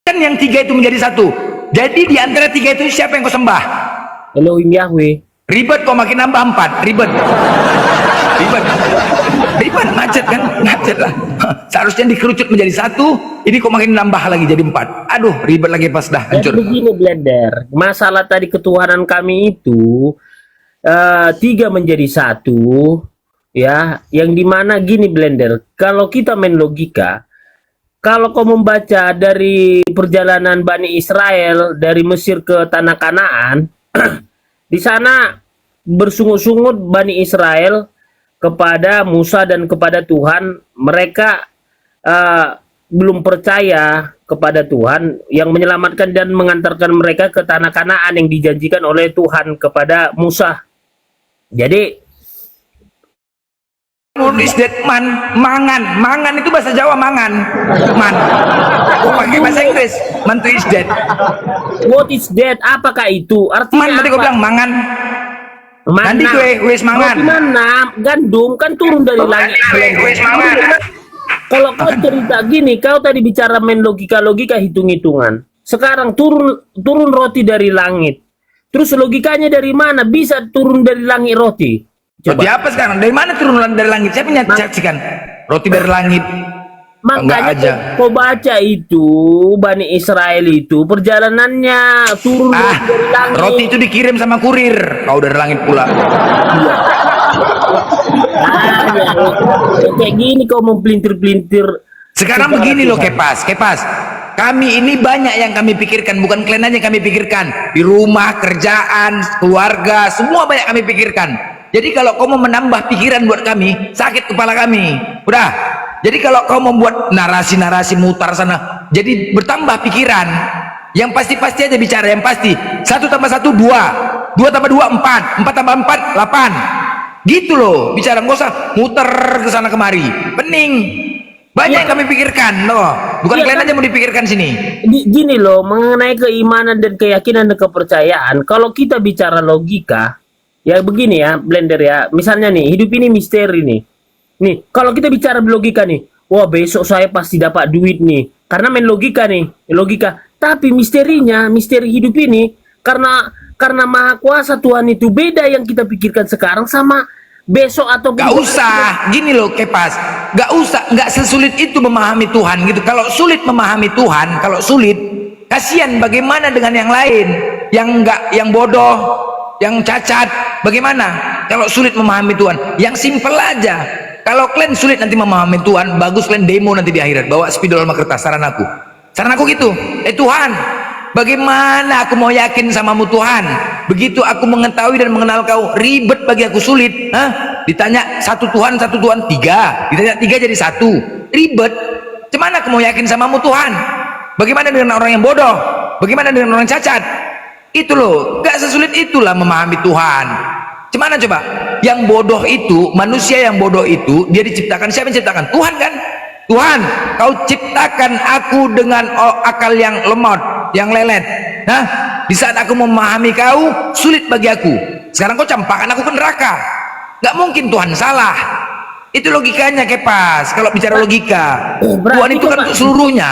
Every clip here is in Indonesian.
Kan yang tiga itu menjadi satu. Jadi di antara tiga itu siapa yang kau sembah? Elohim Yahweh. Ribet kok, makin nambah empat. Ribet. Ribet. Ribet, macet kan? Macet lah. Seharusnya dikerucut menjadi satu, ini kok makin nambah lagi jadi empat. Aduh, ribet lagi pas dah, hancur. Begini Blender, masalah tadi ketuhanan kami itu tiga menjadi satu, ya, yang dimana gini Blender, kalau kita main logika, kalau kau membaca dari perjalanan Bani Israel dari Mesir ke tanah Kanaan, di sana bersungut-sungut Bani Israel kepada Musa dan kepada Tuhan. Mereka belum percaya kepada Tuhan yang menyelamatkan dan mengantarkan mereka ke tanah Kanaan yang dijanjikan oleh Tuhan kepada Musa. Jadi Is that mangan itu bahasa Jawa, man. Kok pakai bahasa Inggris? Mantu is dead. what is that? Apakah itu? Artinya Man, tadi apa? kau bilang mangan. Mana? Nanti wes mangan. Roti mana? Gandum kan turun dari langit. Wes mangan. Kalau kau cerita gini, kau tadi bicara main logika hitung-hitungan. Sekarang turun roti dari langit. Terus logikanya dari mana bisa turun dari langit roti? Roti apa sekarang? Dari mana turun dari langit? Siapa yang nyaksikan? Roti dari langit. Enggak Makanya aja. kau baca itu Bani Israel itu perjalanannya turun dari langit. Roti itu dikirim sama kurir. Kau dari langit pula. Kayak gini kau mempelintir-pelintir. Sekarang begini loh, Kepas. Kami ini banyak yang kami pikirkan, bukan kalian aja yang kami pikirkan. Di rumah, kerjaan, keluarga, semua banyak kami pikirkan. Jadi kalau kau mau menambah pikiran buat kami, sakit kepala kami. Udah. Jadi kalau kau membuat narasi-narasi mutar sana, jadi bertambah pikiran. Yang pasti-pasti aja bicara, yang pasti. 1 tambah 1, 2. 2 tambah 2, 4. 4 tambah 4, 8. Gitu loh, bicara, nggak usah muter ke sana kemari. Pening. Banyak yang kami pikirkan loh. Bukan kalian aja mau dipikirkan sini. Gini loh, mengenai keimanan dan keyakinan dan kepercayaan, kalau kita bicara logika, ya begini ya, Blender ya. Misalnya nih, hidup ini misteri nih. Nih, kalau kita bicara logika nih, wah besok saya pasti dapat duit nih. Karena main logika nih, logika. Tapi misterinya, misteri hidup ini, karena Maha Kuasa Tuhan itu beda yang kita pikirkan sekarang sama besok atau Gak usah, gini loh Kepas. Gak usah, gak sesulit itu memahami Tuhan gitu. Kalau sulit memahami Tuhan, kalau sulit, kasihan bagaimana dengan yang lain, yang bodoh, yang cacat, bagaimana? Kalau sulit memahami Tuhan, yang simpel aja. Kalau kalian sulit nanti memahami Tuhan, bagus kalian demo nanti di akhirat, bawa spidol sama kertas, saran aku gitu. Tuhan, bagaimana aku mau yakin samamu Tuhan? Begitu aku mengetahui dan mengenal kau, ribet bagi aku, sulit. Ditanya satu Tuhan, tiga. Ditanya tiga jadi satu, ribet. Cuman aku mau yakin samamu Tuhan? Bagaimana dengan orang yang bodoh? Bagaimana dengan orang cacat? Itu loh, gak sesulit itulah memahami Tuhan. Cuman coba, yang bodoh itu, manusia yang bodoh itu, dia diciptakan, siapa yang ciptakan? Tuhan kan? Tuhan, kau ciptakan aku dengan akal yang lemot, yang lelet. Di saat aku memahami kau, sulit bagi aku. Sekarang kau campakkan aku ke neraka. Gak mungkin Tuhan salah. Itu logikanya, Kepas. Kalau bicara logika, Tuhan itu kan untuk seluruhnya.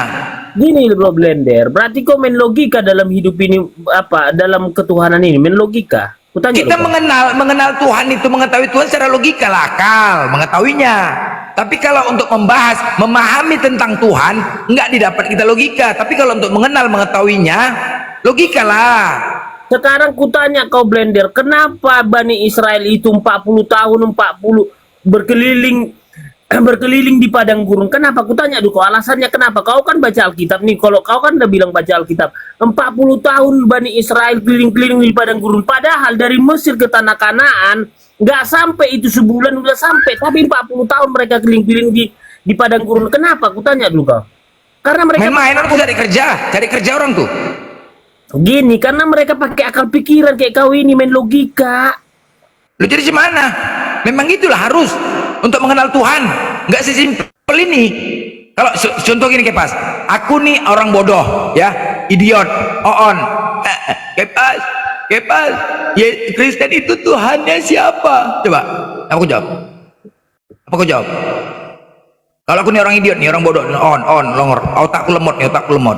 Gini loh Blender, berarti kau main logika dalam hidup ini, apa, dalam ketuhanan ini, main logika. Kita mengenal Tuhan itu, mengetahui Tuhan secara logika lah, akal mengetahuinya. Tapi kalau untuk membahas, memahami tentang Tuhan, nggak didapat kita logika. Tapi kalau untuk mengetahuinya, logika lah. Sekarang kutanya kau Blender, kenapa Bani Israel itu 40 tahun berkeliling di padang gurun? Kenapa? Kutanya dulu alasannya kenapa. Kau kan baca Alkitab nih, kalau kau kan udah bilang baca Alkitab, 40 tahun Bani Israel keliling-keliling di padang gurun, padahal dari Mesir ke tanah Kanaan nggak sampai itu sebulan udah sampai, tapi 40 tahun mereka keliling-keliling di padang gurun. Kenapa? Kutanya dulu kau. Karena mereka main aku cari kerja orang tuh. Gini, karena mereka pakai akal pikiran kayak kau ini, main logika. Lu jadi gimana? Memang itulah harus untuk mengenal Tuhan. Nggak sesimpel ini. Kalau contoh gini Kepas, aku nih orang bodoh, ya, idiot, oon. Kepas, ya Kristen itu Tuhannya siapa? Coba, aku jawab. Apa kau jawab? Kalau aku nih orang idiot nih, orang bodoh, on, longor, otakku lemot nih, otakku lemot.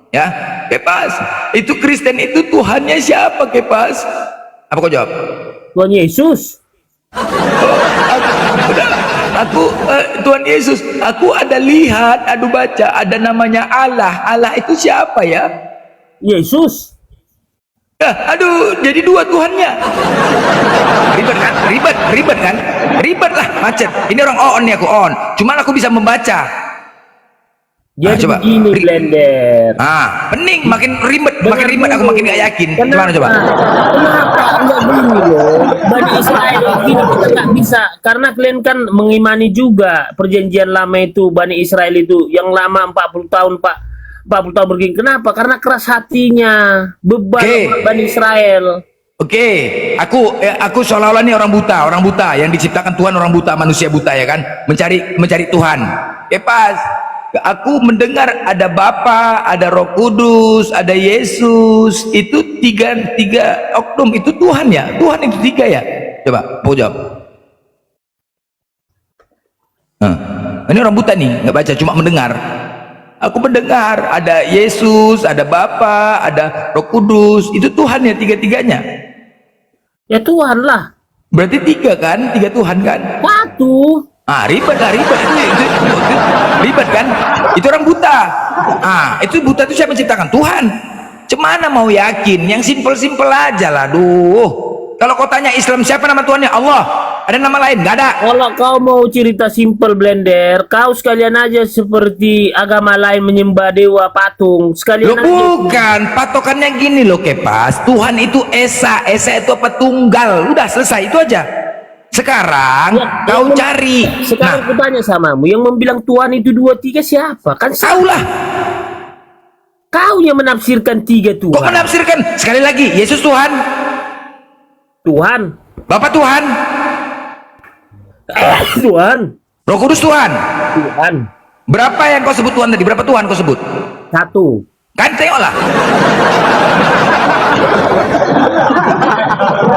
Ya, Kepas. Itu Kristen itu Tuhannya siapa, Kepas? Apa kau jawab? Tuhan Yesus. Tuhan Yesus. Aku ada lihat, baca, ada namanya Allah. Allah itu siapa ya? Yesus. Aduh, jadi dua Tuhannya. Ribet kan? Ribet kan? Ribet lah, macet. Ini orang on nih, aku on. Cuman aku bisa membaca. Jadi coba. begini Blender. Pening, makin ribet aku makin gak yakin. Gimana coba? Kenapa enggak gini loh? Bani Israel gini kita nggak bisa, karena kalian kan mengimani juga perjanjian lama itu, Bani Israel itu yang lama 40 tahun Pak. 40 tahun begini. Kenapa? Karena keras hatinya, beban Bani Israel. Oke, aku seolah-olah ini orang buta yang diciptakan Tuhan, orang buta, manusia buta ya kan, mencari Tuhan. Pas aku mendengar ada Bapa, ada Roh Kudus, ada Yesus, itu tiga oknum itu Tuhan ya, Tuhan itu tiga ya. Coba, mau jawab. Ini orang buta nih, nggak baca, cuma mendengar. Aku mendengar ada Yesus, ada Bapa, ada Roh Kudus, itu Tuhan ya, tiga-tiganya. Ya Tuhan lah. Berarti tiga kan, tiga Tuhan kan? Satu. Ribet lah, ribet itu ribet kan? Itu orang buta. Itu buta itu siapa menciptakan? Tuhan. Cemana mau yakin? Yang simpel-simpel aja lah. Kalau kau tanya Islam siapa nama Tuhannya? Allah. Ada nama lain? Gak ada. Kalau kau mau cerita simpel Blender, kau sekalian aja seperti agama lain menyembah dewa patung. Sekalian aja. Bukan, patokannya gini loh Kepas. Tuhan itu Esa itu apa? Tunggal. Udah selesai itu aja. Sekarang kau cari. Sekarang aku tanya samamu, yang membilang Tuhan itu 2 3 siapa? Kan kau lah. Kau yang menafsirkan 3 Tuhan. Kok menafsirkan? Sekali lagi, Yesus Tuhan. Tuhan. Bapak Tuhan. Tuhan. Roh Kudus Tuhan. Tuhan. Berapa yang kau sebut Tuhan tadi? Berapa Tuhan kau sebut? 1. Kan tengoklah.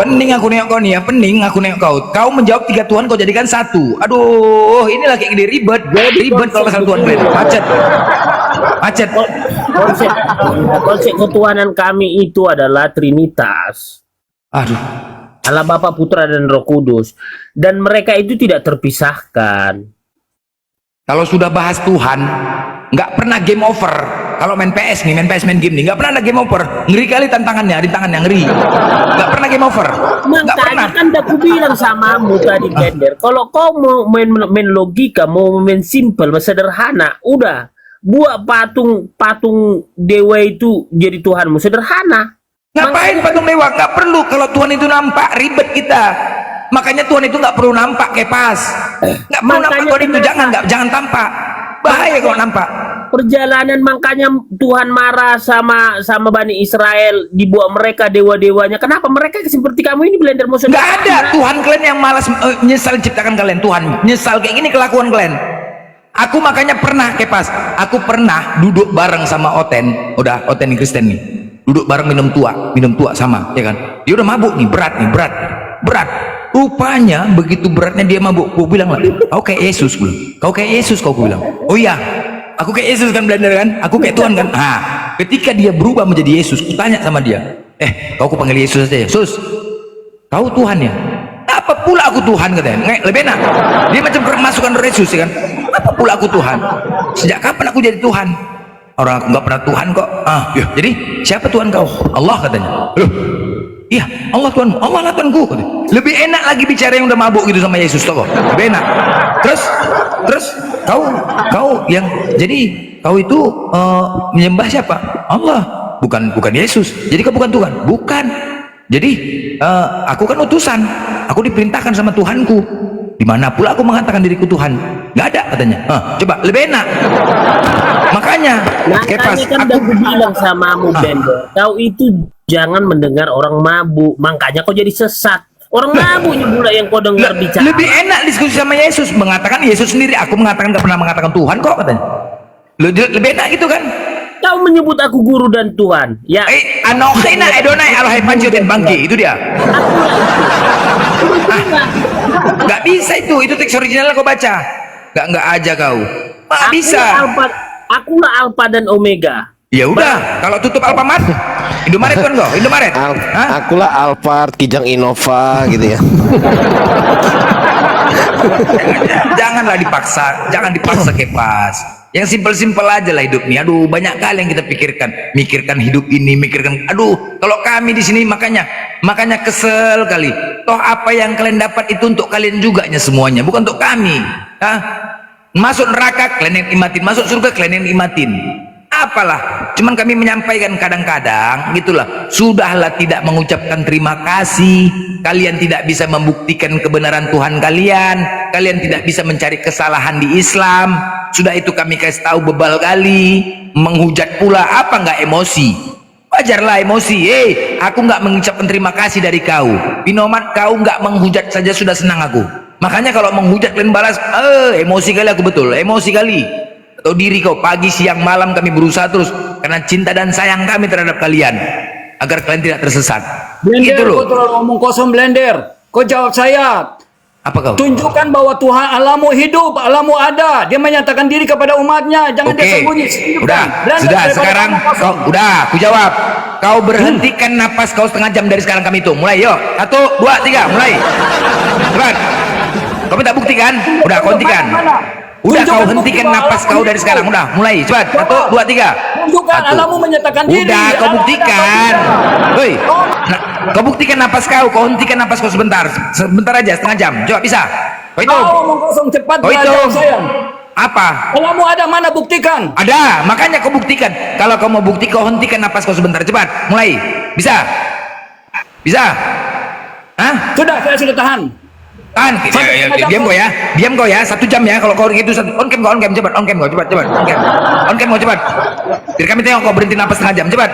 Pening aku nengok kau nih ya, pening aku nengok kau. Kau menjawab 3 Tuhan, kau jadikan 1. Aduh, inilah kayak gini ribet kalau pasal Tuhan kalian. Macet. Konsep ketuhanan kami itu adalah Trinitas. Aduh. Allah Bapa, Putra dan Roh Kudus, dan mereka itu tidak terpisahkan. Kalau sudah bahas Tuhan, nggak pernah game over. Kalau main PS nih, main game nih, nggak pernah ada game over. Ngeri kali tantangannya ngeri. Nggak pernah game over. Makanya kan udah aku bilang samamu tadi Blender, kalau kau mau main logika, mau main simple, sederhana, udah buat patung dewa itu jadi Tuhanmu, sederhana. Ngapain patung dewa? Nggak perlu. Kalau Tuhan itu nampak, ribet kita. Makanya Tuhan itu nggak perlu nampak, Kepas. Nggak perlu nampak Tuhan itu, jangan tampak. Bahaya kalau nampak. Perjalanan makanya Tuhan marah sama Bani Israel, dibuat mereka dewa-dewanya. Kenapa mereka seperti kamu ini Blender? Nggak ada Tuhan kalian yang malas nyesal ciptakan kalian. Tuhan nyesal kayak gini kelakuan kalian. Aku makanya pernah Kepas, aku pernah duduk bareng sama Oten nih Kristen nih. Duduk bareng minum tua sama, ya kan? Dia udah mabuk nih, berat. Rupanya begitu beratnya dia mabuk, gue bilang lah, kau kayak Yesus, kau kayak Yesus, kau bilang. Oh iya, aku kayak Yesus kan Blender kan? Aku kayak Tuhan kan? Ketika dia berubah menjadi Yesus, aku tanya sama dia, kau aku panggil Yesus aja ya, Sus, kau Tuhan ya? Apa pula aku Tuhan katanya? Lebih enak. Dia macam masukan Yesus ya kan? Apa pula aku Tuhan? Sejak kapan aku jadi Tuhan? Orang aku nggak pernah Tuhan kok. Jadi siapa Tuhan kau? Allah katanya. Loh, iya Allah Tuhan, Allah lah Tuhanku. Lebih enak lagi bicara yang udah mabuk gitu sama Yesus toh. Lebih enak. Terus kau yang jadi kau itu menyembah siapa? Allah, bukan Yesus. Jadi kau bukan Tuhan? Bukan. Jadi aku kan utusan. Aku diperintahkan sama Tuhanku. Dimana pula aku mengatakan diriku Tuhan? Nggak ada katanya. Coba lebih enak. Makanya kan udah aku bilang samamu Blender, kau itu jangan mendengar orang mabuk, makanya kau jadi sesat. Orang mabuknya pula yang kau dengar bicara. Lebih enak diskusi sama Yesus, mengatakan Yesus sendiri. Aku mengatakan nggak pernah mengatakan Tuhan kok katanya. Lebih enak gitu kan? Kau menyebut aku guru dan Tuhan. Ya. Anokhina Edonai Alhai Panjutin Bangki, itu dia. Nggak bisa itu teks originalnya kau baca. Nggak aja kau. Nggak bisa. Akulah Alpha dan Omega. Ya udah, kalau tutup Alfamart, Indomaret kan kok, Indomaret. Hah? Akulah Alphard, Kijang Innova gitu ya. Janganlah dipaksa, jangan dipaksa Kepas. Yang simpel-simpel aja lah hidup nih. Aduh, banyak kali yang kita pikirkan, mikirkan hidup ini, mikirkan. Aduh, kalau kami di sini makanya kesel kali. Toh apa yang kalian dapat itu untuk kalian juga semuanya, bukan untuk kami. Hah? Masuk neraka kalian yang nikmatin, masuk surga kalian yang nikmatin. Apalah, cuman kami menyampaikan kadang-kadang gitulah, sudahlah tidak mengucapkan terima kasih, kalian tidak bisa membuktikan kebenaran Tuhan kalian tidak bisa mencari kesalahan di Islam, sudah itu kami kasih tahu bebal kali, menghujat pula, apa nggak emosi? Wajarlah emosi, aku nggak mengucapkan terima kasih dari kau, Binomat kau nggak menghujat saja sudah senang aku, makanya kalau menghujat kalian balas, emosi kali aku betul, emosi kali. Atau diri kau, pagi siang malam kami berusaha terus karena cinta dan sayang kami terhadap kalian agar kalian tidak tersesat. Blender, Gitu loh. kau terlalu ngomong kosong Blender. Kau jawab saya. Apa kau? Tunjukkan bahwa Tuhan Allahmu hidup, Allahmu ada. Dia menyatakan diri kepada umatnya. Jangan dia sembunyi. Udah, Blender, sudah daripada sekarang ngomong kosong. kau, udah, aku jawab. Kau berhentikan napas kau setengah jam dari sekarang kami itu. Mulai, yuk. 1, 2, 3, mulai. Cepat. Kau minta bukti kan? Udah, kau hentikan. Udah, kau hentikan napas kau dari sekarang. Udah, mulai. Cepat. 1, 2, 3. Tunjukkan Allahmu menyatakan diri. Udah, kau Allah buktikan. ada. Woi, kau buktikan napas kau. Kau hentikan napas kau sebentar. Sebentar aja, setengah jam. Coba, bisa? Kau itu. Kau ngomong kosong cepat. Kau itu. Jawab saya. Apa? Allahmu ada, mana buktikan? Ada, makanya kau buktikan. Kalau kau mau bukti, kau hentikan napas kau sebentar. Cepat, mulai. Bisa? Bisa? Hah? Sudah, saya sudah tahan. Tahan. Diam kau ya. Diam kau ya. 1 jam ya. Kalau kau gitu, on cam kau, on cam. Cepat, on cam kau. Cepat, cepat. On cam. On cam kau, cepat. Biar kami tengok kau berhenti napas setengah jam. Cepat.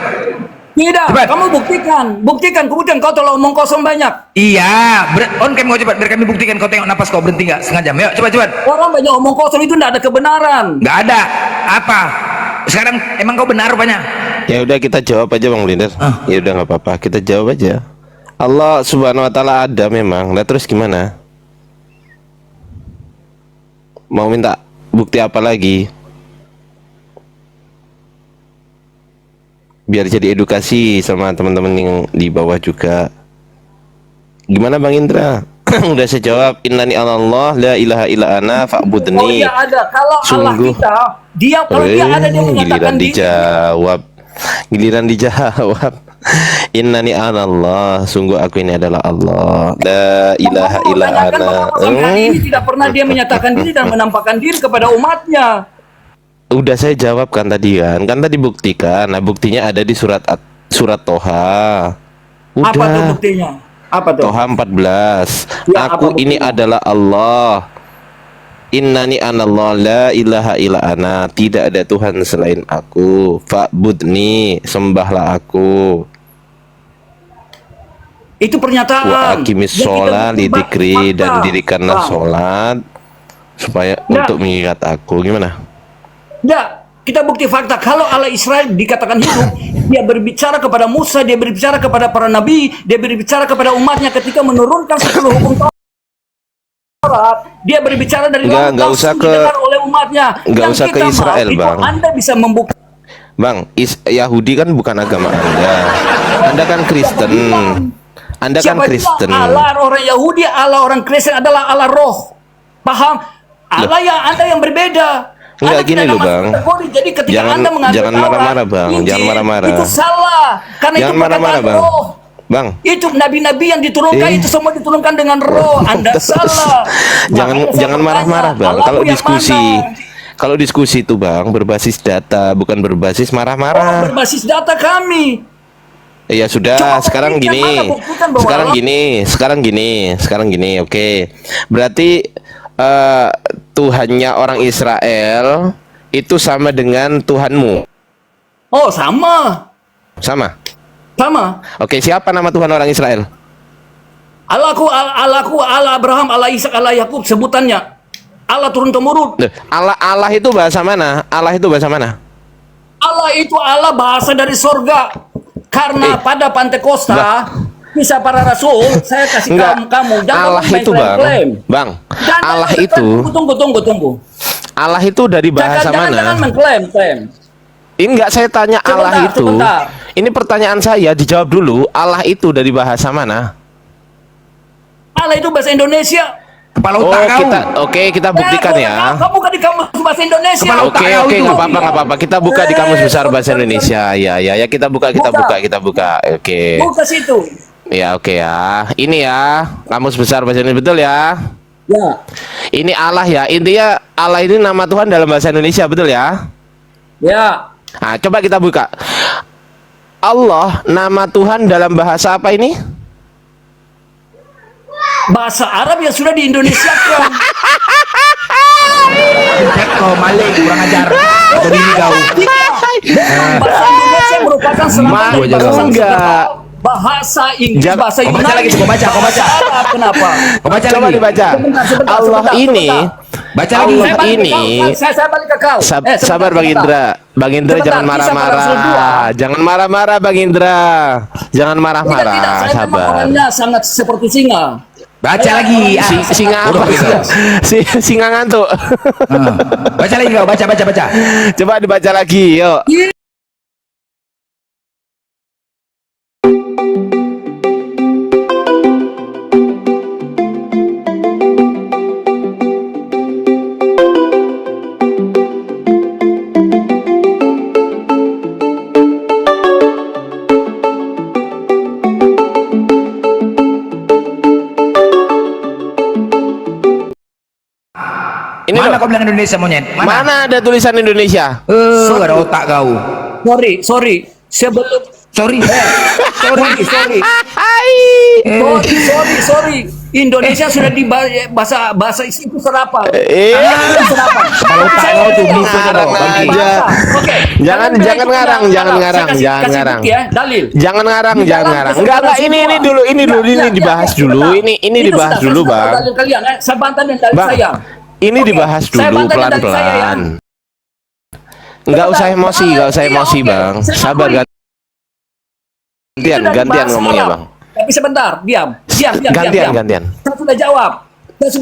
Tidak, Cepat. kamu buktikan. Buktikan, kemudian kau telah omong kosong banyak. Iya. On cam kau cepat. Biar kami buktikan kau tengok napas kau berhenti nggak setengah jam. Yuk, cepat, cepat. Orang banyak omong kosong itu tidak ada kebenaran. Nggak ada. Apa? Sekarang emang kau benar rupanya? Ya udah kita jawab aja Bang Blinder. Ya udah nggak apa-apa, kita jawab aja. Allah Subhanahu wa taala ada memang. Nah, terus gimana? Mau minta bukti apa lagi? Biar jadi edukasi sama teman-teman yang di bawah juga. Gimana Bang Indra? Udah saya jawab, innani Allah la ilaha illa ana Oh fa'budni. dia ada. Kalau Allah Sungguh. kita, dia kalau dia ada dia Giliran menyatakan diri. dijawab. Giliran dijawab. Innani Allah, sungguh aku ini adalah Allah. La ilaha illa Tanyakan ana. mengapa sampai hari ini tidak pernah dia menyatakan diri dan menampakkan diri kepada umatnya. Udah saya jawab kan tadi kan. Kan tadi buktikan. Nah, buktinya ada di surat Toha. Udah. Apa tuh buktinya? Apa tuh? Toha 14. Ya, apa Aku ini buktinya? adalah Allah. Innani anallah la ilaha illa ana. Tidak ada Tuhan selain aku. Fa'budni, sembahlah aku. Itu pernyataan. Wa aqimis Yang kita sholat bukti lidikri, fakta. dan dirikanlah Bang. sholat supaya Nah. untuk mengingat aku. Gimana? Ya, kita bukti fakta. Kalau Allah Israel dikatakan hidup, dia berbicara kepada Musa, dia berbicara kepada para nabi, dia berbicara kepada umatnya ketika menurunkan 10 hukum Taurat. Dia berbicara dari Enggak langsung usah ke- didengar oleh umatnya. enggak Yang usah ke kita mau, Israel, itu Bang. Anda bisa membuktikan. Bang, Yahudi kan bukan agama Anda. Anda kan Kristen. Anda kan Siapa Kristen. bilang Allah orang Yahudi, Allah orang Kristen adalah Allah roh. Paham? Allah yang Anda yang berbeda. Enggak, Anda gini tidak loh, masuk Bang. kategori. Jadi ketika Jangan- Anda mengambil jangan Taurat, marah-marah, Bang. Injil, Jangan marah-marah. Itu salah. Karena Jangan itu marah-marah, perkataan Bang. roh. Bang, Itu nabi-nabi yang diturunkan itu semua diturunkan dengan roh. Anda salah. jangan Makanya saya jangan bertanya, marah-marah, Bang. Allahmu Kalau yang diskusi, mana? kalau diskusi itu, Bang, berbasis data, bukan berbasis Oh, marah-marah. berbasis data kami. Ya sudah, Coba sekarang buktikan gini. mana, buktikan bahwa Sekarang Allah- gini, sekarang gini, oke. Berarti Tuhannya orang Israel itu sama dengan Tuhanmu. Oh, sama. Sama. Sama. Oke, siapa nama Tuhan orang Israel? Allahku, Allah Abraham, Allah Ishak, Allah Yakub sebutannya. Allah turun temurun. Loh, Allah itu bahasa mana? Allah itu bahasa mana? Allah itu Allah bahasa dari sorga. Karena pada Pantekosta Enggak. kisah para rasul, saya kasih Enggak. kamu jangan Allah main itu, Bang. klaim-klaim. Bang, Jangan Allah mengklaim. itu Tunggu. Allah itu dari bahasa Jangan mana? mengklaim. Enggak, saya tanya Sebentar, Allah itu. sebentar. Ini pertanyaan saya, dijawab dulu. Allah itu dari bahasa mana? Allah itu bahasa Indonesia. Kepala Oh, otak kau. kita buktikan ya. Kamu bukan di kamus bahasa Indonesia. Kepala otak Oke, kau oke, itu. nggak apa-apa, nggak apa-apa. Kita buka di Kamus Besar Bahasa Buka. Indonesia. Ya, kita buka. Oke. Buka situ. Ya, oke ya. Ini ya, Kamus Besar Bahasa Indonesia, betul ya? Ya. Ini Allah ya. Intinya Allah ini nama Tuhan dalam bahasa Indonesia, betul ya? Ya. Nah, coba kita buka. Allah nama Tuhan dalam bahasa apa ini? Bahasa Arab yang sudah di Indonesia kan. Kau maling, kurang ajar. Atau diri kau. Bahasa Indonesia merupakan selama Gua jaga. Enggak. bahasa Inggris, Jangan- bahasa Kau baca lagi, kau baca. bahasa Arab. Kenapa? Kau baca Coba lagi. dibaca. Sebentar, Allah ini Baca lagi. Allah Saya balik ke ini kau. Saya balik ke kau. Sabar Sebentar, Bang sebentar. Indra. Bang Indra Sebentar, jangan kisah para rasul dua. marah-marah. Jangan marah-marah Bang Indra. Jangan Tidak, marah-marah. saya memang Sabar. orangnya sangat seperti singa. Baca lagi. Singa apa? Singa ngantuk. Baca lagi kau. Baca. Coba dibaca lagi, yuk. Ini Mana loh. kau bilang Indonesia monyet? Mana ada tulisan Indonesia? Ada otak kau. Sorry. Sebelum Sorry. sorry. Indonesia sudah di bahasa itu serapa. Serapa. Kalau otak kau tuh buku aja kau. Bangki. aja. Oke. Jangan ngarang. Jangan ya, dalil. Jangan ngarang. Di dalam Enggak, kesempatan ini semua. dulu, ini Ya, dibahas ya, dulu. sebentar. Ini Itu dibahas sudah, dulu, saya Bang. dalil kalian, saya bantah dan dalil Bang, saya. ini Oke, dibahas saya dulu bantah dan dalil saya, ya. pelan-pelan. Enggak usah emosi, Iya, Bang. oke. Saya Sabar, akui. Itu dari gantian bahasa ngomongnya, Arab. Bang. Tapi sebentar, diam. Gantian. Saya sudah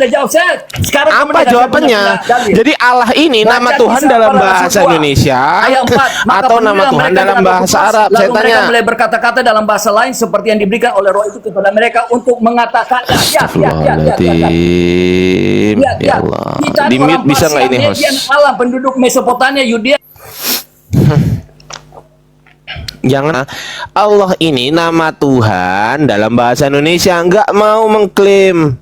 jawab. Saya sekarang Apa kemudian jawabannya? saya dalil. Jadi Allah ini Baca nama Tuhan kisah dalam para bahasa rasul dua. Indonesia Ayat 4. Maka atau nama apabila Tuhan mereka dalam telah bahasa berpuas, Arab? Saya lalu mereka tanya. mulai berkata-kata dalam bahasa lain seperti yang diberikan oleh Roh itu kepada mereka untuk mengatakan. Astagfirullahaladzim. Ya Allah. Di mute bisa nggak ini host? Alam penduduk Mesopotamia, Yudea. Jangan. Allah ini nama Tuhan dalam bahasa Indonesia, nggak mau mengklaim.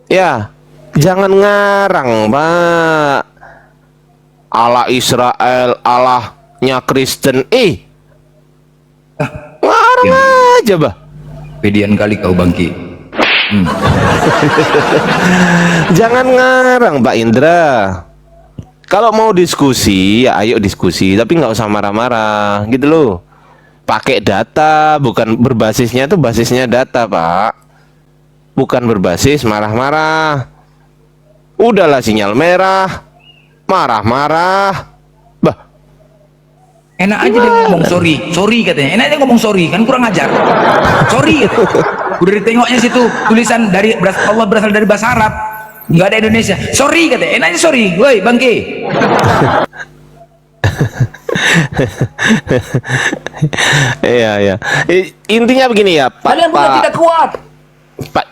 Ya, jangan ngarang, Pak. Allah Israel, Allahnya Kristen. Ngarang aja, Bah. Pedian kali kau Bangki. Jangan ngarang, Pak Indra. Kalau mau diskusi, ya ayo diskusi, tapi nggak usah marah-marah, gitu loh. Pakai data, bukan berbasisnya tuh basisnya data, Pak. Bukan berbasis marah-marah. Udahlah sinyal merah, marah-marah. Bah, Enak aja dia ngomong sorry katanya. Enak aja ngomong sorry, kan kurang ajar. Sorry katanya. Udah ditengoknya situ tulisan dari Allah berasal dari bahasa Arab. Nggak ada Indonesia. Sorry katanya. Enak aja sorry. Woi, Bangki. iya. Intinya begini ya, Kalian bukan tidak kuat.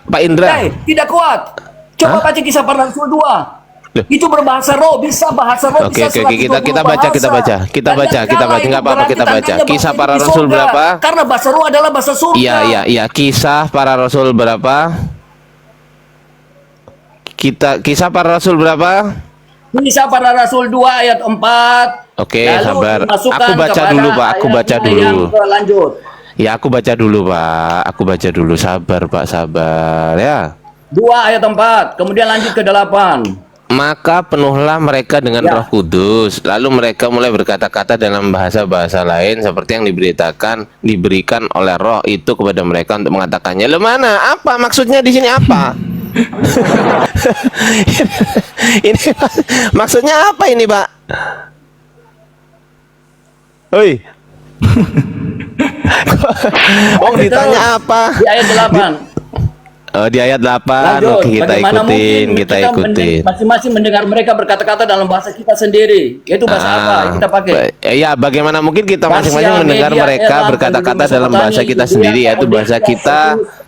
Pak Indra. Tidak kuat. Coba baca kisah para rasul 2. Itu berbahasa roh, bisa bahasa roh, Oke, bisa oke, kita baca. Kita baca. Nggak apa-apa, kita baca. Kisah para rasul berapa? Karena bahasa roh adalah bahasa surga. Iya. Kisah para rasul berapa? Kisah para rasul berapa? Kisah para rasul 2 ayat 4. Oke, Lalu sabar. dimasukkan Aku baca kepada dulu, Pak. Aku ayat baca yang dulu. lanjut. Ya, aku baca dulu, Pak. Aku baca dulu. Sabar, Pak. Sabar ya. 2 ayat 4. Kemudian lanjut ke 8. Maka penuhlah mereka dengan Ya. Roh Kudus. Lalu mereka mulai berkata-kata dalam bahasa-bahasa lain seperti yang diberikan oleh Roh itu kepada mereka untuk mengatakannya. Loh, mana? Apa maksudnya di sini apa? Ini maksudnya apa ini, Pak? Oi. Ditanya apa? Di ayat 8. Oh, di ayat 8. Lanjut, Oke, kita bagaimana ikutin, mungkin kita ikutin. masing-masing mendengar mereka berkata-kata dalam bahasa kita sendiri, yaitu bahasa apa yang kita pakai? Ya, bagaimana mungkin kita masing-masing Parsial, mendengar media, mereka Erlang, berkata-kata penduduk dalam bahasa Mesopotamia, kita Yudea, sendiri, yaitu bahasa Kaldea, kita. Persia.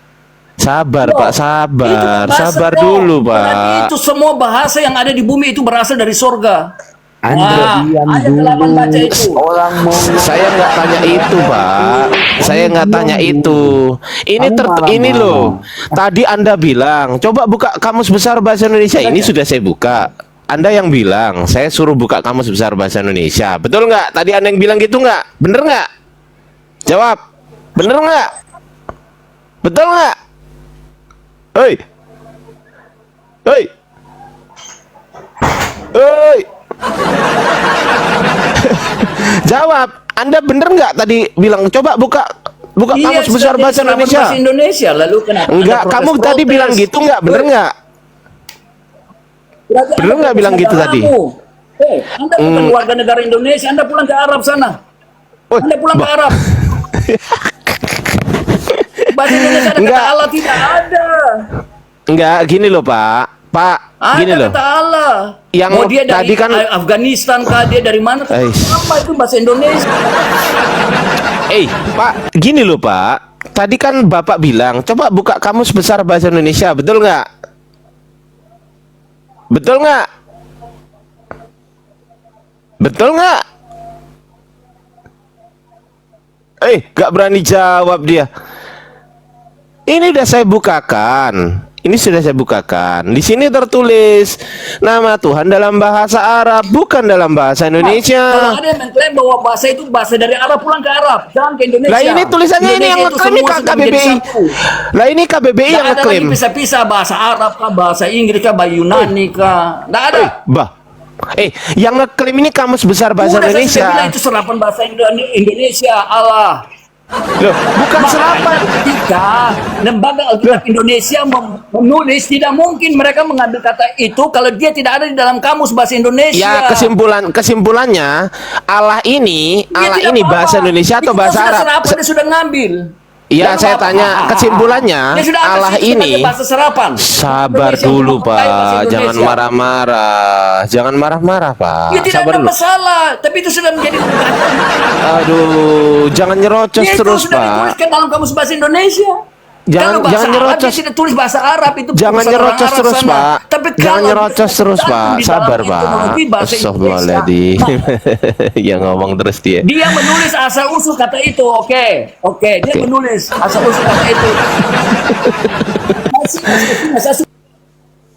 Sabar, Loh, Pak, itu sabar. bahasa Sabar roh. dulu, Berarti Pak. itu semua bahasa yang ada di bumi itu berasal dari surga. Anda diam ayat 8 baca itu. Orang mau Saya nggak tanya itu, Pak. Saya nggak tanya itu. Ini loh. Tadi Anda bilang, coba buka Kamus Besar Bahasa Indonesia. Ini sudah saya buka. Anda yang bilang, saya suruh buka Kamus Besar Bahasa Indonesia. Betul nggak? Tadi Anda yang bilang gitu nggak? Bener nggak? Jawab. Bener nggak? Betul nggak? Hei. Hei. Hei. Jawab. Anda bener nggak tadi bilang coba buka Iya, Kamus Besar Bahasa Indonesia? bahasa Indonesia. Lalu kenapa? Enggak, Anda kamu protes-protes? tadi bilang gitu nggak? Bener nggak? Berarti Bener Anda nggak bilang gitu negaramu. tadi? Anda bukan warga negara Indonesia, Anda pulang ke Arab sana. Oh, Anda pulang ke Arab. Bahasa Indonesia ada Enggak. kata Allah tidak ada. Enggak, gini loh Pak. Pak, gini Ada loh. kata Allah. Yang Mau dia dari tadi kan- Afghanistan kah, dia dari mana? Eish. Apa itu bahasa Indonesia? Pak, gini loh Pak. Tadi kan Bapak bilang, coba buka Kamus Besar Bahasa Indonesia, betul nggak? Betul nggak? Betul nggak? Nggak berani jawab dia. Ini udah saya bukakan. Ini sudah saya bukakan. Di sini tertulis nama Tuhan dalam bahasa Arab, bukan dalam bahasa Kalau Indonesia. ada yang mengklaim bahwa bahasa itu bahasa dari Arab, pulang ke Arab, jangan ke Indonesia. Lah ini tulisannya ini yang Indonesia itu ngeklaim ini semua sudah menjadi KBBI. satu. Lah ini KBBI yang Nggak ada ngeklaim. lagi pisah-pisah bahasa Arab kah, bahasa Inggris kah, bahasa Yunani kah. Nggak ada. Bah. Yang ngeklaim ini Kamus Besar Bahasa Udah, saya sudah Indonesia. bilang itu serapan bahasa Indonesia. Allah. Loh, bukan serapan. Ketika lembaga Alkitab Indonesia menulis, tidak mungkin mereka mengambil kata itu kalau dia tidak ada di dalam kamus bahasa Indonesia. Ya, kesimpulannya Allah ini Dia tidak apa-apa. bahasa Indonesia atau Itu bahasa sudah Arab? serapan, dia sudah ngambil. Iya, Jangan saya apa-apa. tanya kesimpulannya Dia sudah ada Allah situ sebagai ini. bahasa serapan. Sabar Indonesia dulu, memakai bahasa Pak. Jangan Indonesia. marah-marah. Jangan marah-marah, Pak. Ya tidak Sabar ada dulu. masalah, tapi itu sudah menjadi Aduh, jangan nyerocos dia itu terus, sudah Pak. dituliskan dalam kamus bahasa Indonesia. Jangan- Kalau bahasa jangan Arab, nyerocos. dia tidak tulis bahasa Arab itu. Jangan bahasa nyerocos orang Arab terus, sana. Pak. Tapi Jangan kalau nyerocos terus, tercantum Pak. di dalam Sabar, Pak. etimologi bahasa Astagfirullahaladzim. Indonesia. Yang ngomong terus dia. Dia menulis asal usul kata itu, oke, dia menulis asal usul kata itu. Masih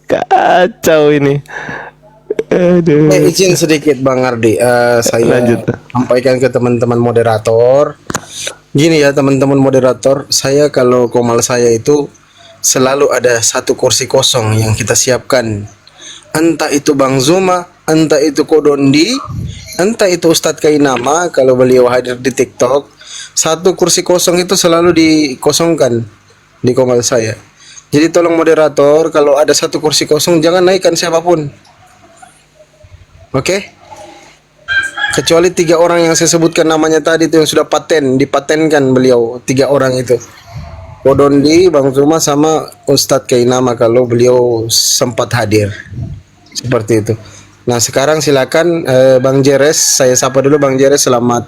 Kacau ini. Aduh. Izin sedikit Bang Ardi, saya Lanjut. sampaikan ke teman-teman moderator. Gini ya teman-teman moderator, saya kalau komal saya itu selalu ada satu kursi kosong yang kita siapkan. Entah itu Bang Zuma, entah itu Kodondi, entah itu Ustadz Kainama kalau beliau hadir di TikTok. Satu kursi kosong itu selalu dikosongkan di komal saya. Jadi tolong moderator, kalau ada satu kursi kosong jangan naikkan siapapun. Oke? Kecuali 3 orang yang saya sebutkan namanya tadi itu yang sudah dipatenkan beliau 3 orang itu. Kodondi, Bang Zuma sama Ustadz Kainama kalau beliau sempat hadir. Seperti itu. Nah, sekarang silakan Bang Jeres, saya sapa dulu Bang Jeres. Selamat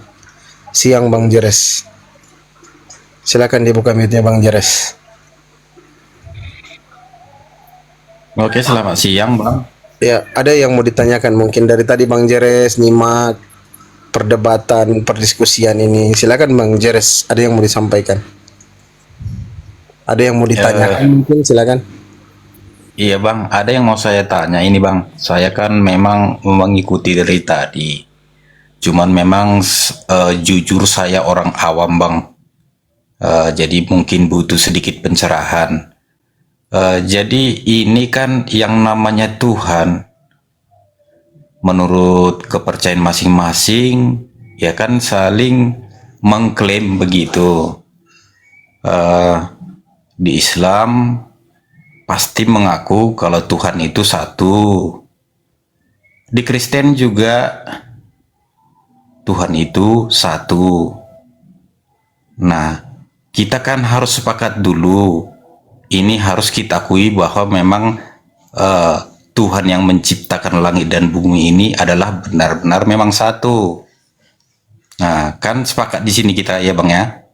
siang Bang Jeres. Silakan dibuka mute-nya Bang Jeres. Oke, selamat siang, Bang. Ya, ada yang mau ditanyakan mungkin dari tadi Bang Jeres nyimak perdebatan, perdiskusian ini. Silakan Bang Jeres, ada yang mau disampaikan. Ada yang mau ditanyakan mungkin silakan. Iya, Bang. Ada yang mau saya tanya ini, Bang. Saya kan memang mengikuti dari tadi. Cuman memang jujur saya orang awam, Bang. Jadi mungkin butuh sedikit pencerahan. Jadi ini kan yang namanya Tuhan, menurut kepercayaan masing-masing, ya kan saling mengklaim begitu. Di Islam pasti mengaku kalau Tuhan itu satu. Di Kristen juga Tuhan itu satu. Nah, kita kan harus sepakat dulu. ini harus kita akui bahwa memang eh, Tuhan yang menciptakan langit dan bumi ini adalah benar-benar memang satu. Nah, kan sepakat di sini kita ya Bang ya.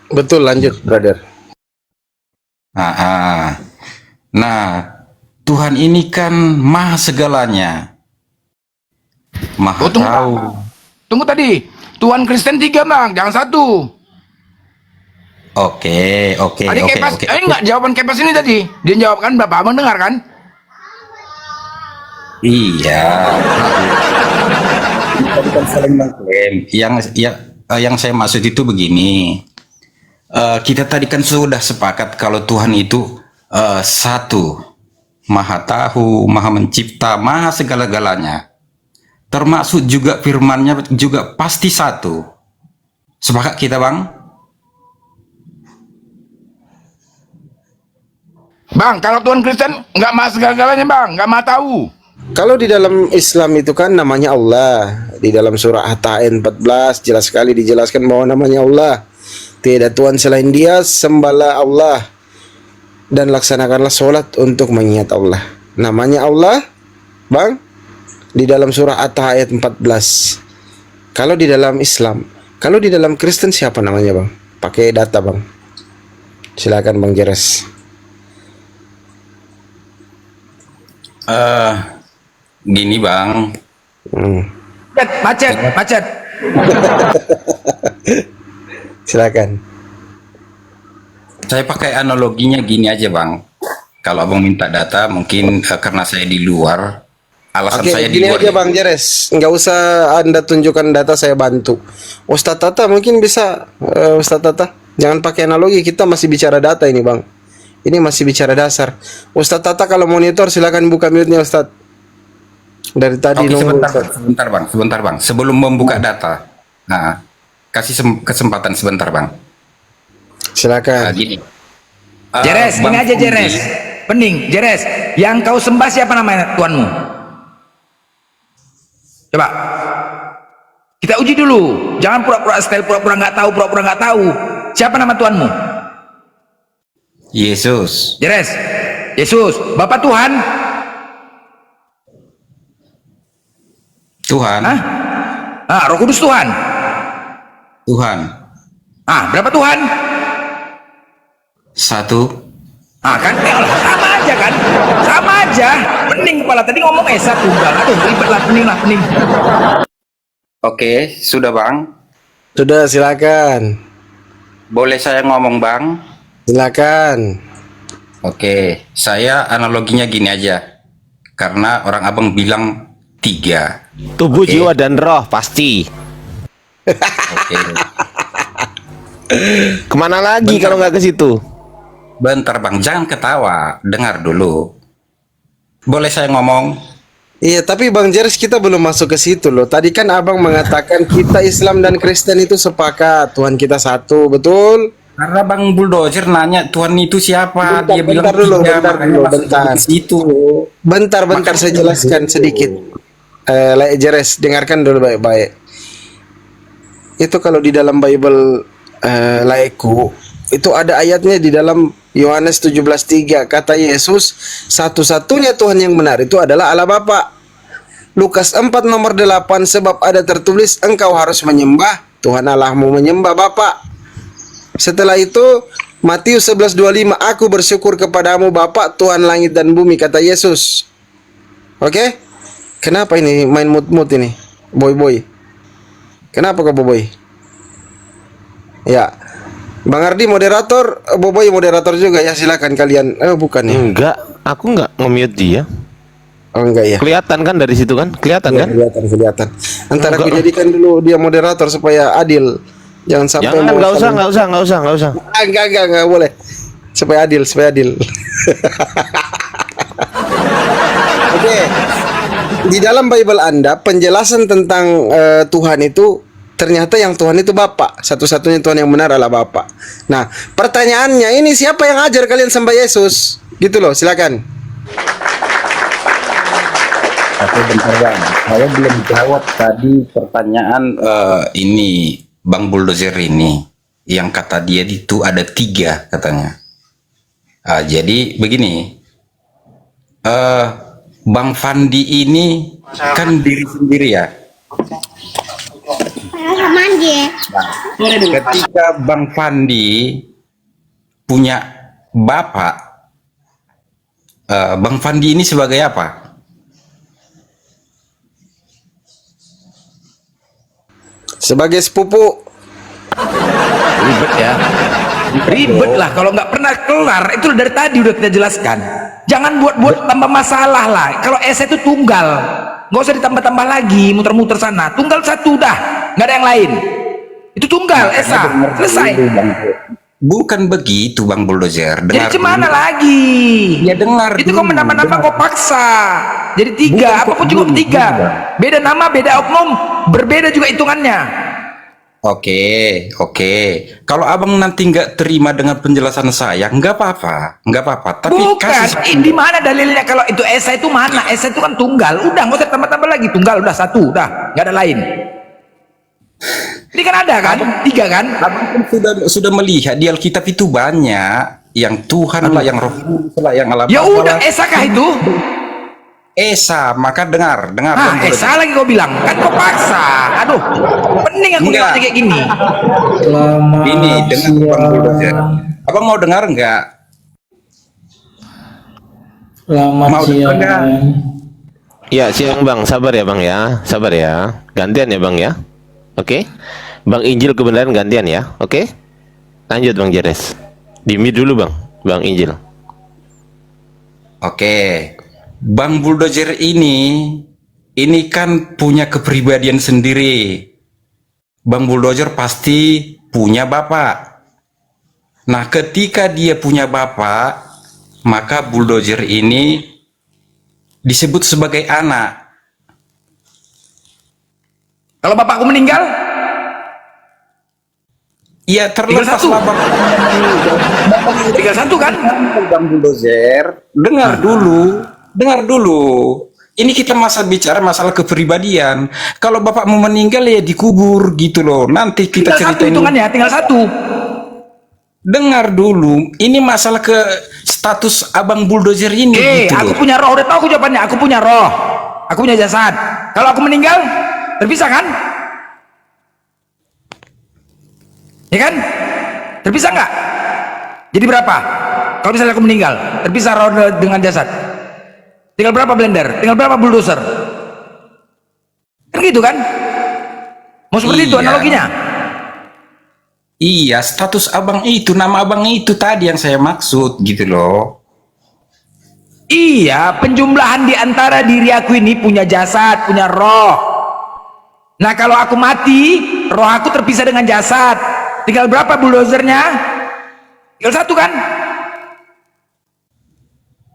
Betul, lanjut, brother. Ah, ah. Nah, Tuhan ini kan maha segalanya, maha tunggu, tahu. tunggu tadi. Tuhan Kristen 3 bang, jangan 1. Oke, oke, Tadi oke, Kepas, oke. enggak jawaban Kepas ini tadi. Dia jawab kan, Bapak Abang dengar kan? Iya. Tadi kan saling mengklaim. Yang saya maksud itu begini. Kita tadi kan sudah sepakat kalau Tuhan itu satu, maha tahu, maha mencipta, maha segala-galanya. Termasuk juga firman-Nya juga pasti satu. Sepakat kita, Bang? Bang, kalau Tuhan Kristen nggak maha segala-galanya bang, nggak maha tahu. Kalau di dalam Islam itu kan namanya Allah. Di dalam surah At-Tahin 14 jelas sekali dijelaskan bahwa namanya Allah. Tidak Tuhan selain Dia, sembahlah Allah dan laksanakanlah sholat untuk mengingat Allah. Namanya Allah, bang, di dalam surah At-Tahin 14. Kalau di dalam Islam, kalau di dalam Kristen siapa namanya bang? Pakai data bang. Silakan bang Jeres. Gini, Bang. Macet. Silakan. Saya pakai analoginya gini aja, Bang. Kalau Abang minta data, mungkin karena saya di luar, alasan Oke, saya di gini luar. aja Bang Jeres, nggak usah Anda tunjukkan data, saya bantu. Ustadz Tata mungkin bisa, Ustadz Tata, jangan pakai analogi, kita masih bicara data ini Bang. Ini masih bicara dasar. Ustadz Tata kalau monitor silakan buka mute-nya Ustadz. Dari tadi Oke, nunggu. sebentar, Bang. Sebelum membuka data, nah, kasih kesempatan sebentar, Bang. Silakan. Gini. Jeres, Bang ini aja Fundi, Jeres. Pening, Jeres. Yang kau sembah siapa namanya tuanmu? Coba. Kita uji dulu. Jangan pura-pura style, pura-pura nggak tahu, pura-pura nggak tahu. Siapa nama tuanmu? Yesus. Jeres. Yesus. Bapak Tuhan. Tuhan. Hah? Ah, Roh Kudus Tuhan. Tuhan. Ah, berapa Tuhan? Satu. Ah kan, sama aja kan, sama aja. Pening kepala tadi ngomong satu tunggal. Aduh, ribet lah, pening. Oke, sudah, Bang. Sudah, silakan. Boleh saya ngomong, Bang? Silakan. Oke, saya analoginya gini aja. Karena orang Abang bilang 3. Tubuh, Oke. jiwa dan roh pasti. Oke. Kemana lagi Bentar. kalau nggak ke situ? Bentar, Bang, jangan ketawa. Dengar dulu. Boleh saya ngomong? Iya, tapi Bang Jeres kita belum masuk ke situ loh. Tadi kan Abang mengatakan kita Islam dan Kristen itu sepakat, Tuhan kita satu, betul? Karena Bang Bulldozer nanya Tuhan itu siapa? Bentar, Dia bilang bentar dulu, 3, bentar makanya dulu, masuk bentar. ke situ. Bentar, saya jelaskan sedikit. Jeres, dengarkan dulu baik-baik. Itu kalau di dalam Bible laiku, itu ada ayatnya di dalam Yohanes 17:3. Kata Yesus, satu-satunya Tuhan yang benar itu adalah Allah Bapa. Lukas 4 nomor 8, sebab ada tertulis, engkau harus menyembah Tuhan Allahmu, menyembah Bapa. Setelah itu Matius 11:25, aku bersyukur kepadamu Bapa Tuhan langit dan bumi, kata Yesus. Oke? Kenapa ini main mood ini? Boy. Kenapa kau boy? Ya. Bang Ardi moderator, Boboy moderator juga ya, silakan kalian. Bukan ya? Enggak, aku nggak nge-mute dia. Oh enggak ya. Kelihatan kan dari situ kan? Kelihatan Ya, kan? kelihatan. Ntar aku Enggak. jadikan dulu dia moderator supaya adil. Jangan sampai Jangan, mau nggak usah. Enggak boleh. Supaya adil. Oke. Di dalam Bible Anda penjelasan tentang Tuhan itu ternyata yang Tuhan itu Bapa. Satu-satunya Tuhan yang benar adalah Bapa. Nah, pertanyaannya ini siapa yang ajar kalian sembah Yesus? Gitu loh, silakan. Oke, bentar, Bang. Saya belum jawab tadi pertanyaan ini Bang Bulldozer ini. Yang kata dia itu ada 3 katanya. Jadi begini, Bang Fandi ini kan diri sendiri ya. Ketika Bang Fandi punya bapak, Bang Fandi ini sebagai apa? Sebagai sepupu. Ribet ya. Ribet lah kalau nggak pernah kelar. Itu dari tadi udah kita jelaskan. Jangan buat tambah masalah lah. Kalau esa itu tunggal, nggak usah ditambah-tambah lagi, muter-muter sana. Tunggal satu dah, nggak ada yang lain. Itu tunggal esa, selesai. Bukan begitu Bang Bulldozer. Jadi Dengar gimana dulu. lagi? Ya dengar Itu dulu, kok menambah-nambah dengar. kok paksa. Jadi tiga, Bukan apapun kok cukup dulu, tiga. bukan. Beda nama, beda oknum, berbeda juga hitungannya. Oke. Kalau abang nanti nggak terima dengan penjelasan saya, nggak apa-apa. Tapi Bukan, di mana dalilnya kalau itu esa itu mana? Esa itu kan tunggal. Udah nggak usah tambah-tambah lagi, tunggal udah satu, udah nggak ada lain. Ini kan ada kan, tiga kan? Abang kan sudah melihat di Alkitab itu banyak yang Tuhan lah, yang Roh Kudus lah, yang Allah Ya Bapa udah, lah. esa kah itu? Esa, maka dengar Ah, Bang Bulldozer. esa lagi kau bilang, kan kau paksa. Aduh, pening aku Enggak. dengar kayak gini. Ini dengan Bang Bulldozer. Abang mau dengar nggak? Mau dengar nggak? Ya, siang Bang, sabar ya Bang ya. Sabar ya. Gantian ya Bang ya. Oke. Bang Injil kebenaran gantian ya. Oke. Lanjut Bang Jeres. Di-mute dulu Bang. Bang Injil. Oke, Bang Bulldozer ini kan punya kepribadian sendiri. Bang Bulldozer pasti punya bapak. Nah, ketika dia punya bapak, maka Bulldozer ini disebut sebagai anak. Kalau bapakku meninggal, Ya terlepas satu. lah bapak. tinggal satu kan? Bang Bulldozer, dengar dulu. Ini kita bicara masalah kepribadian. Kalau bapakmu meninggal ya dikubur gitu loh. Nanti kita Tinggal satu ceritain. hitungannya, tinggal satu. Dengar dulu, ini masalah ke status Abang Bulldozer ini gitu Aku loh. punya roh, udah tahu aku jawabannya. Aku punya roh, aku punya jasad. Kalau aku meninggal, terpisah kan? Ya kan? Terpisah nggak? Jadi berapa? Kalau misalnya aku meninggal, terpisah roh dengan jasad. Tinggal berapa blender? Tinggal berapa bulldozer? Kan gitu kan? Mau seperti itu Iya. analoginya? Iya, status abang itu, nama abang itu tadi yang saya maksud gitu loh. Iya, penjumlahan di antara diri aku ini punya jasad, punya roh. Nah, kalau aku mati, roh aku terpisah dengan jasad. Tinggal berapa bulldozernya? Tinggal satu kan?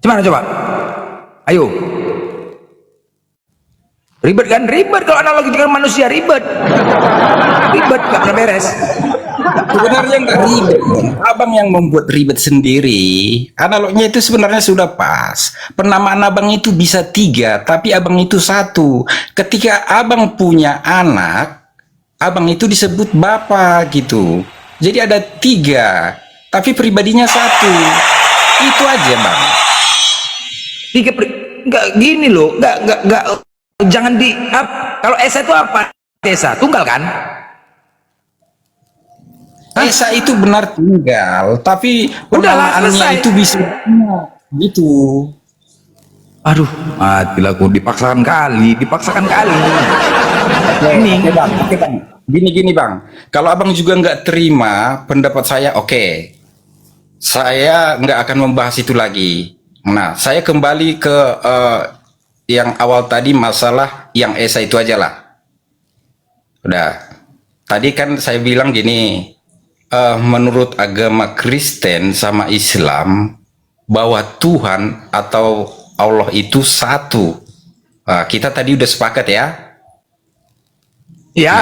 Gimana coba? Ayo. Ribet kan? Ribet kalau analogi dengan manusia, ribet. Ribet, gak pernah beres. Sebenarnya nggak ribet, Bang. Abang yang membuat ribet sendiri. Analognya itu sebenarnya sudah pas. Penamaan abang itu bisa 3, tapi abang itu 1. Ketika abang punya anak, abang itu disebut bapak gitu. Jadi ada 3, tapi pribadinya 1. Itu aja bang. Nggak gini loh, nggak jangan kalau Esa itu apa? Esa tunggal kan? Esa itu benar tunggal, tapi Udahlah, penamaannya selesai. itu bisa gitu. Aduh, matilah aku dipaksakan kali. Ini Oke, bang. Gini bang, kalau abang juga nggak terima pendapat saya, oke. Saya nggak akan membahas itu lagi. Nah, saya kembali ke yang awal tadi, masalah yang Esa itu aja lah. Udah, tadi kan saya bilang gini, menurut agama Kristen sama Islam, bahwa Tuhan atau Allah itu satu. Kita tadi udah sepakat ya. ya.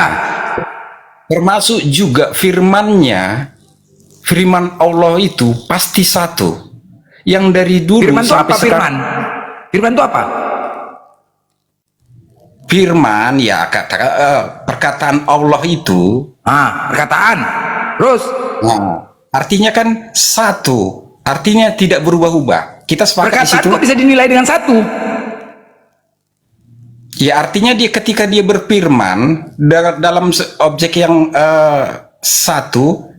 Termasuk juga firman-Nya, firman Allah itu pasti satu. Yang dari dulu Firman itu sampai apa firman? sekarang. Firman itu apa? Firman ya perkataan Allah itu. Perkataan. Terus Nah, artinya kan satu. artinya tidak berubah-ubah. Kita sepakat di Perkataan situ. kok bisa dinilai dengan satu? Ya artinya dia ketika dia berfirman dalam objek yang satu,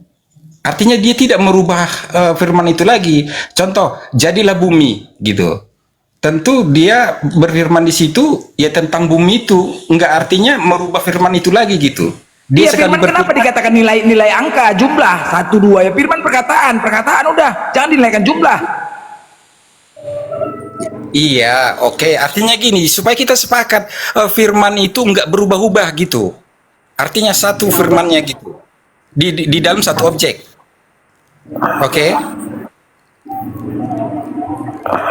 artinya dia tidak merubah firman itu lagi. Contoh, jadilah bumi gitu. Tentu dia berfirman di situ ya tentang bumi itu, enggak artinya merubah firman itu lagi gitu. Dia Iya, sekali firman kenapa berfirman, dikatakan nilai angka, jumlah, 1, 2, ya firman perkataan udah, jangan dinilaikan jumlah. iya, oke. Artinya gini, supaya kita sepakat firman itu enggak berubah-ubah gitu. Artinya satu firmannya gitu. Di dalam satu objek. Oke.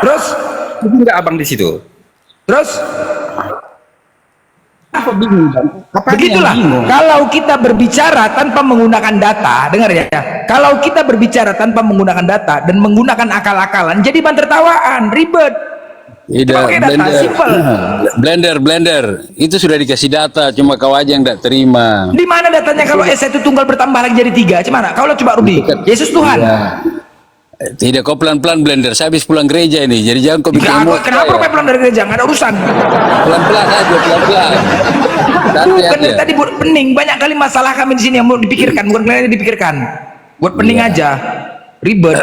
Terus, Enggak abang di situ. terus, Apa bingung bang? Apa begitulah. yang bingung? Kalau kita berbicara tanpa menggunakan data, dengar ya. Kalau kita berbicara tanpa menggunakan data dan menggunakan akal-akalan, jadi bahan tertawaan, ribet. Tidak, Pakai data, blender. simple. Blender. Itu sudah dikasih data, cuma kau aja yang tidak terima. Di mana datanya kalau Esa itu tunggal bertambah lagi jadi 3? Gimana? Kalau coba Rudy, Yesus Tuhan. Ya. Tidak, kau pelan-pelan blender. Saya habis pulang gereja ini, jadi jangan kau bikin emosi. Kenapa rupanya pulang dari gereja? Nggak ada urusan. Pelan-pelan aja, pelan-pelan. Santai Bukan dari aja. tadi buat pening. Banyak kali masalah kami di sini yang mau dipikirkan, bukan kalian yang dipikirkan. Buat pening aja, ribet.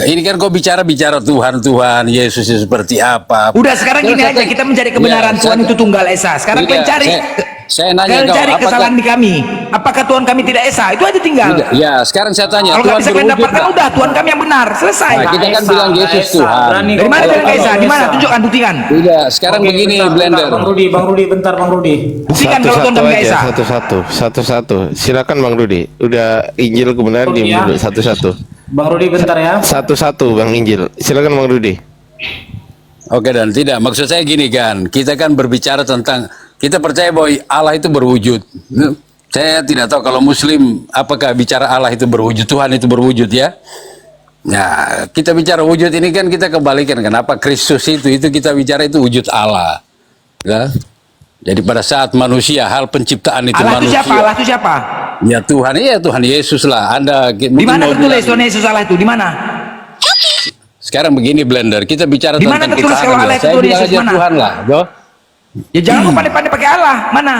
Ini kan kau bicara Tuhan, Yesus itu seperti apa. Udah sekarang gini Saya- aja, kita mencari kebenaran Ya, Tuhan saya- itu tunggal Esa. Sekarang Tidak, kalian cari, saya nanya kalian kau, cari apakah- kesalahan di kami. Apakah Tuhan kami tidak Esa? Itu aja tinggal. Tidak. Ya, sekarang saya tanya, Kalau nggak Tuhan bisa kalian berwujud dapatkan, nggak? udah Tuhan kami yang benar. Selesai. Nah, kita kan Esa, bilang Yesus Esa, Tuhan. berani Dari mana kau kalian ke Esa? Di mana? Esa. Tunjukkan, buktikan. Tidak, sekarang Oke, begini bentar, blender. Bang Rudi, bentar Bang Rudi. Buktikan kalau Tuhan kami nggak aja, Esa. satu-satu. Silakan Bang Rudi. Udah Injil kebenaran Oke, diam ya. dulu satu-satu. Bang Rudi bentar ya. Satu-satu Bang Injil. Silakan Bang Rudi. Oke, dan tidak, maksud saya gini kan, kita kan berbicara tentang, kita percaya bahwa Allah itu berwujud. Saya tidak tahu kalau Muslim apakah bicara Allah itu berwujud, Tuhan itu berwujud ya. Nah, kita bicara wujud ini kan kita kembalikan, kenapa Kristus itu kita bicara itu wujud Allah. Ya. Jadi pada saat manusia, hal penciptaan itu Allah itu manusia. siapa? Allah itu siapa? Ya Tuhan, iya Tuhan Yesus lah. Anda Di mungkin mana mau tertulis bilang- Tuhan Yesus Allah itu? Di mana? Sekarang begini blender, kita bicara Di mana tentang tertulis kita kalau Allah itu Saya Tuhan bilang Yesus? aja Mana? Tuhan lah, Go. Ya jangan kau pandai-pandai pakai Allah. Mana?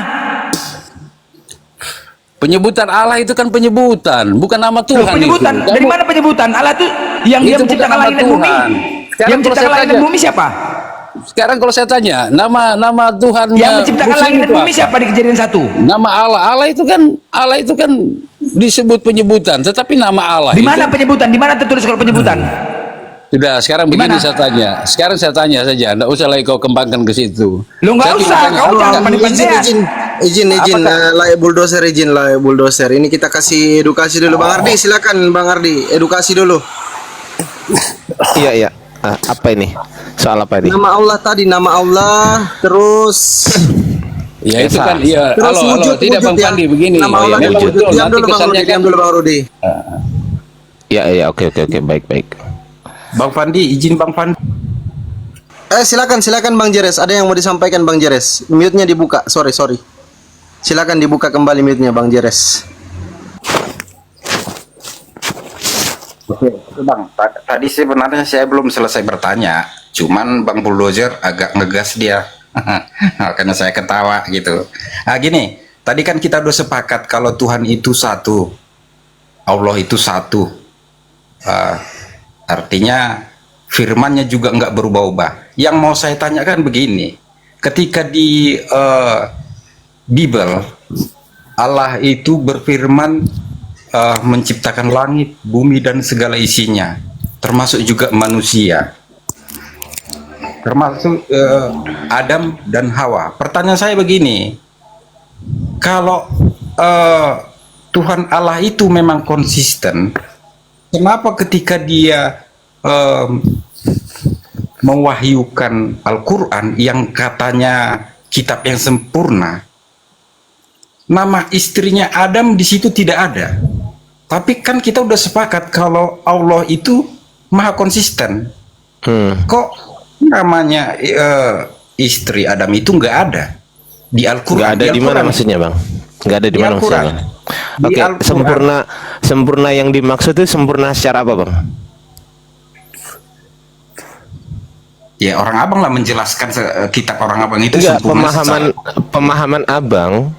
Penyebutan Allah itu kan penyebutan, bukan nama Loh, Tuhan penyebutan. itu. Dari mana penyebutan? Allah itu yang dia Itu menciptakan bukan langit nama dan bumi. Tuhan. Sekarang Yang menciptakan kalau saya langit dan tanya- bumi siapa? Sekarang kalau saya tanya, nama Tuhan Yang menciptakan langit dan bumi siapa di Kejadian 1? Nama Allah itu kan disebut penyebutan, tetapi nama Allah Di itu mana penyebutan? Di mana tertulis kalau penyebutan? sudah. Sekarang Di begini mana? saya tanya. Sekarang saya tanya saja, enggak usah lagi kau kembangkan ke situ. Lo nggak Saya usah, cuma tanya, kau jangan apakah- pandai-pandai. Izin, Apakah- layak bulldozer, layak bulldozer. Ini kita kasih edukasi dulu, Bang Ardi. Silakan, Bang Ardi, edukasi dulu. Iya. Apa ini? Soal apa ini? Nama Allah tadi, nama Allah, terus Ya itu Esa. kan, iya. terus Halo, tidak Bang ya. Pandi begini. Nama Oh, Allah ya, yang memang wujud. betul. Diam Nanti dulu, Bang kesannya Rudi. Diam kan- dulu, Bang Rudi. Iya, oke, baik. Bang Fandi, izin Bang Fandi. Silakan Bang Jeres. Ada yang mau disampaikan Bang Jeres? Mute-nya dibuka. Sorry. Silakan dibuka kembali mute-nya Bang Jeres. Oke, Bang. Tadi sebenarnya saya belum selesai bertanya. Cuman Bang Bulldozer agak ngegas dia. Makanya saya ketawa gitu. Gini, tadi kan kita udah sepakat kalau Tuhan itu satu. Allah itu satu. Artinya firmannya juga nggak berubah-ubah. Yang mau saya tanyakan begini. Ketika di Bible, Allah itu berfirman menciptakan langit, bumi dan segala isinya, termasuk juga manusia, termasuk Adam dan Hawa. Pertanyaan saya begini, kalau Tuhan Allah itu memang konsisten, kenapa ketika Dia mewahyukan Al-Quran yang katanya kitab yang sempurna, nama istrinya Adam di situ tidak ada? Tapi kan kita udah sepakat kalau Allah itu maha konsisten. Kok namanya istri Adam itu nggak ada di Al-Quran? Nggak ada di mana maksudnya, Bang? Nggak ada di Di mana maksudnya, Al-Quran. Bang? Di Oke, Al-Quran. sempurna yang dimaksud itu sempurna secara apa, Bang? Ya orang abang lah menjelaskan kitab orang abang itu Enggak, sempurna pemahaman abang,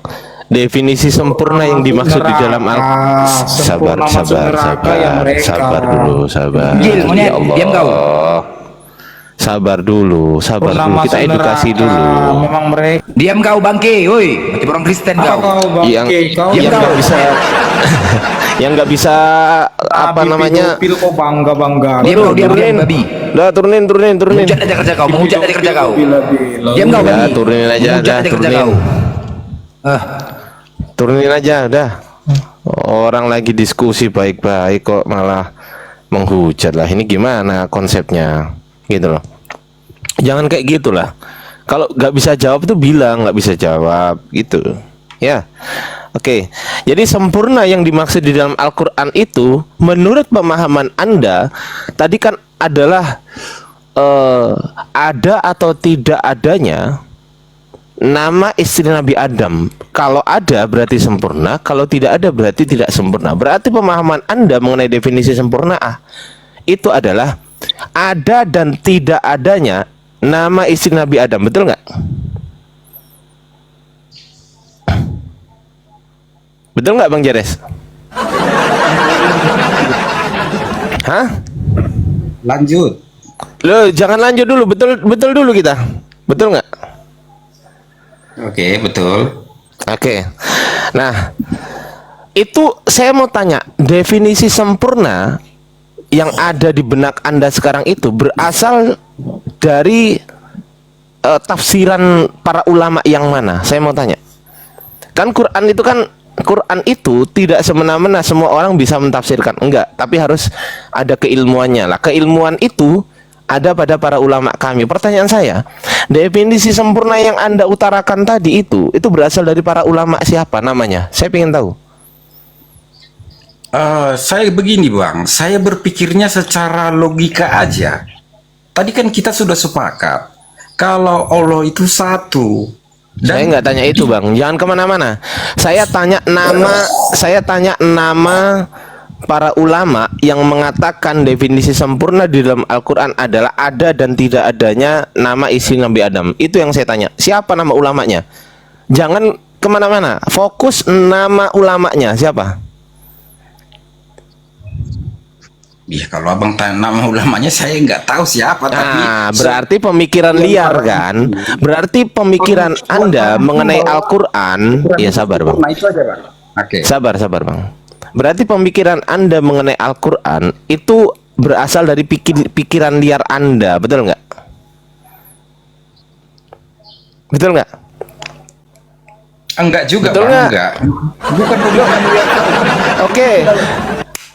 definisi sempurna yang dimaksud di dalam sabar, sabar dulu, sabar. Gil, monyet, Ya Allah. diam kau. Sabar dulu, kita edukasi dulu. Memang mereka Diam kau bangke, woi. Mati orang Kristen kau. Yang kau yang nggak bisa yang nggak bisa apa namanya. pil kok bangga Diam kau, diam babi. Udah turunin. Hujat aja kerja kau, menghujat aja kerja kau. Diam kau Udah babi. turunin aja, Menghujat udah aja kerja turunin. kau. Turunin aja, udah. Orang lagi diskusi baik-baik kok malah menghujat lah. Ini gimana konsepnya, gitu loh. Jangan kayak gitulah. Kalau nggak bisa jawab tuh bilang nggak bisa jawab, gitu. Ya, oke. Jadi sempurna yang dimaksud di dalam Al-Quran itu, menurut pemahaman Anda, tadi kan adalah ada atau tidak adanya nama istri Nabi Adam. Kalau ada berarti sempurna, kalau tidak ada berarti tidak sempurna. Berarti pemahaman Anda mengenai definisi sempurna itu adalah ada dan tidak adanya nama istri Nabi Adam, betul nggak? Betul nggak Bang Jeres? Hah? lanjut. Loh, jangan lanjut dulu, betul dulu kita. Betul nggak? Oke, betul. Oke. Nah, itu saya mau tanya, definisi sempurna yang ada di benak Anda sekarang itu berasal dari tafsiran para ulama yang mana? Saya mau tanya. Kan Quran itu tidak semena-mena semua orang bisa mentafsirkan, enggak, tapi harus ada keilmuannya lah. Keilmuan itu ada pada para ulama kami. Pertanyaan saya, definisi sempurna yang Anda utarakan tadi itu berasal dari para ulama siapa namanya? Saya ingin tahu. Saya begini bang, saya berpikirnya secara logika aja. Tadi kan kita sudah sepakat kalau Allah itu satu. Saya nggak tanya itu bang, jangan kemana-mana. Saya tanya nama para ulama yang mengatakan definisi sempurna di dalam Al-Quran adalah ada dan tidak adanya nama istri Nabi Adam. Itu yang saya tanya. Siapa nama ulamanya? Jangan kemana-mana. Fokus nama ulamanya siapa? Iya, kalau abang tanya nama ulamanya saya nggak tahu siapa. Nah, tapi berarti pemikiran liar kan? Berarti pemikiran Anda mengenai Al-Quran. Ya sabar bang. Nah, itu aja bang. Oke. Sabar bang. Berarti pemikiran Anda mengenai Al-Quran itu berasal dari pikiran liar Anda, betul nggak? Betul nggak? Enggak juga Betul bang, nggak? enggak. Bukan pemikiran liar. Oke.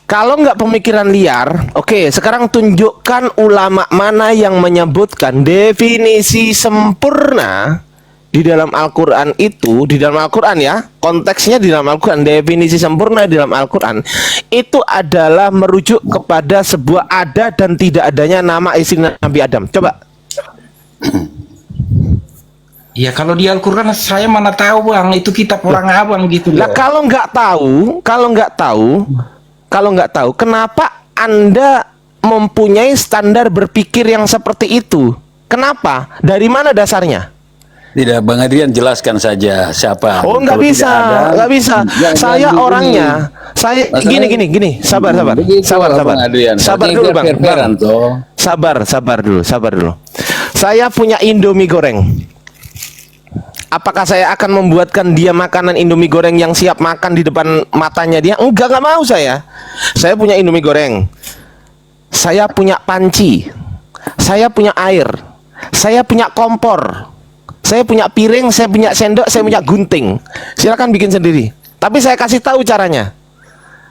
Kalau nggak pemikiran liar, oke, sekarang tunjukkan ulama mana yang menyebutkan definisi sempurna di dalam Al-Quran itu, di dalam Al-Quran ya, konteksnya di dalam Al-Quran, definisi sempurna di dalam Al-Quran itu adalah merujuk kepada sebuah ada dan tidak adanya nama istri Nabi Adam. Coba. Ya kalau di Al-Quran saya mana tahu bang, itu kitab orang abang gitu loh. Lah kalau nggak tahu, kenapa Anda mempunyai standar berpikir yang seperti itu? Kenapa? Dari mana dasarnya? Tidak, Bang Adrian jelaskan saja siapa. Oh, nggak Kalau bisa, tidak ada, nggak bisa. jangan Saya begini. orangnya, saya Masalahnya- gini. Sabar. Begitu, Sabar. Bang Adrian. Sabar Berarti dulu, Bang. fair-fairan, toh. Sabar dulu. Saya punya Indomie goreng. Apakah saya akan membuatkan dia makanan Indomie goreng yang siap makan di depan matanya dia? Enggak mau saya. Saya punya Indomie goreng. Saya punya panci. Saya punya air. Saya punya kompor. Saya punya piring, saya punya sendok, saya punya gunting. Silakan bikin sendiri. Tapi saya kasih tahu caranya.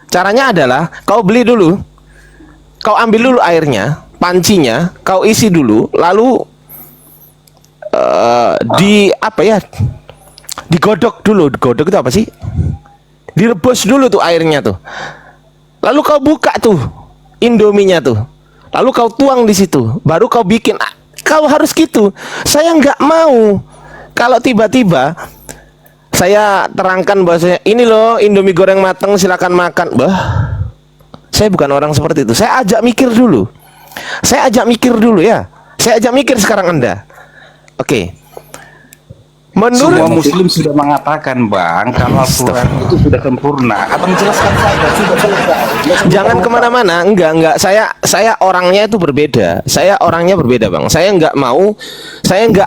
Caranya adalah kau beli dulu. Kau ambil dulu airnya, pancinya, kau isi dulu, lalu digodok dulu. Digodok itu apa sih? Direbus dulu tuh airnya tuh. Lalu kau buka tuh Indominya tuh. Lalu kau tuang di situ. Baru kau bikin. Kau harus gitu. Saya nggak mau kalau tiba-tiba saya terangkan bahwasanya ini loh Indomie goreng mateng, silakan makan. Saya bukan orang seperti itu. Saya ajak mikir dulu ya. Saya ajak mikir sekarang Anda. Oke. Semua Menurut Muslim sudah mengatakan bang, kalau Al-Quran itu sudah sempurna. Abang jelaskan saja, sudah selesai. Nggak usah jangan muter-muter. kemana-mana, enggak. Saya orangnya itu berbeda. Saya orangnya berbeda, bang. Saya nggak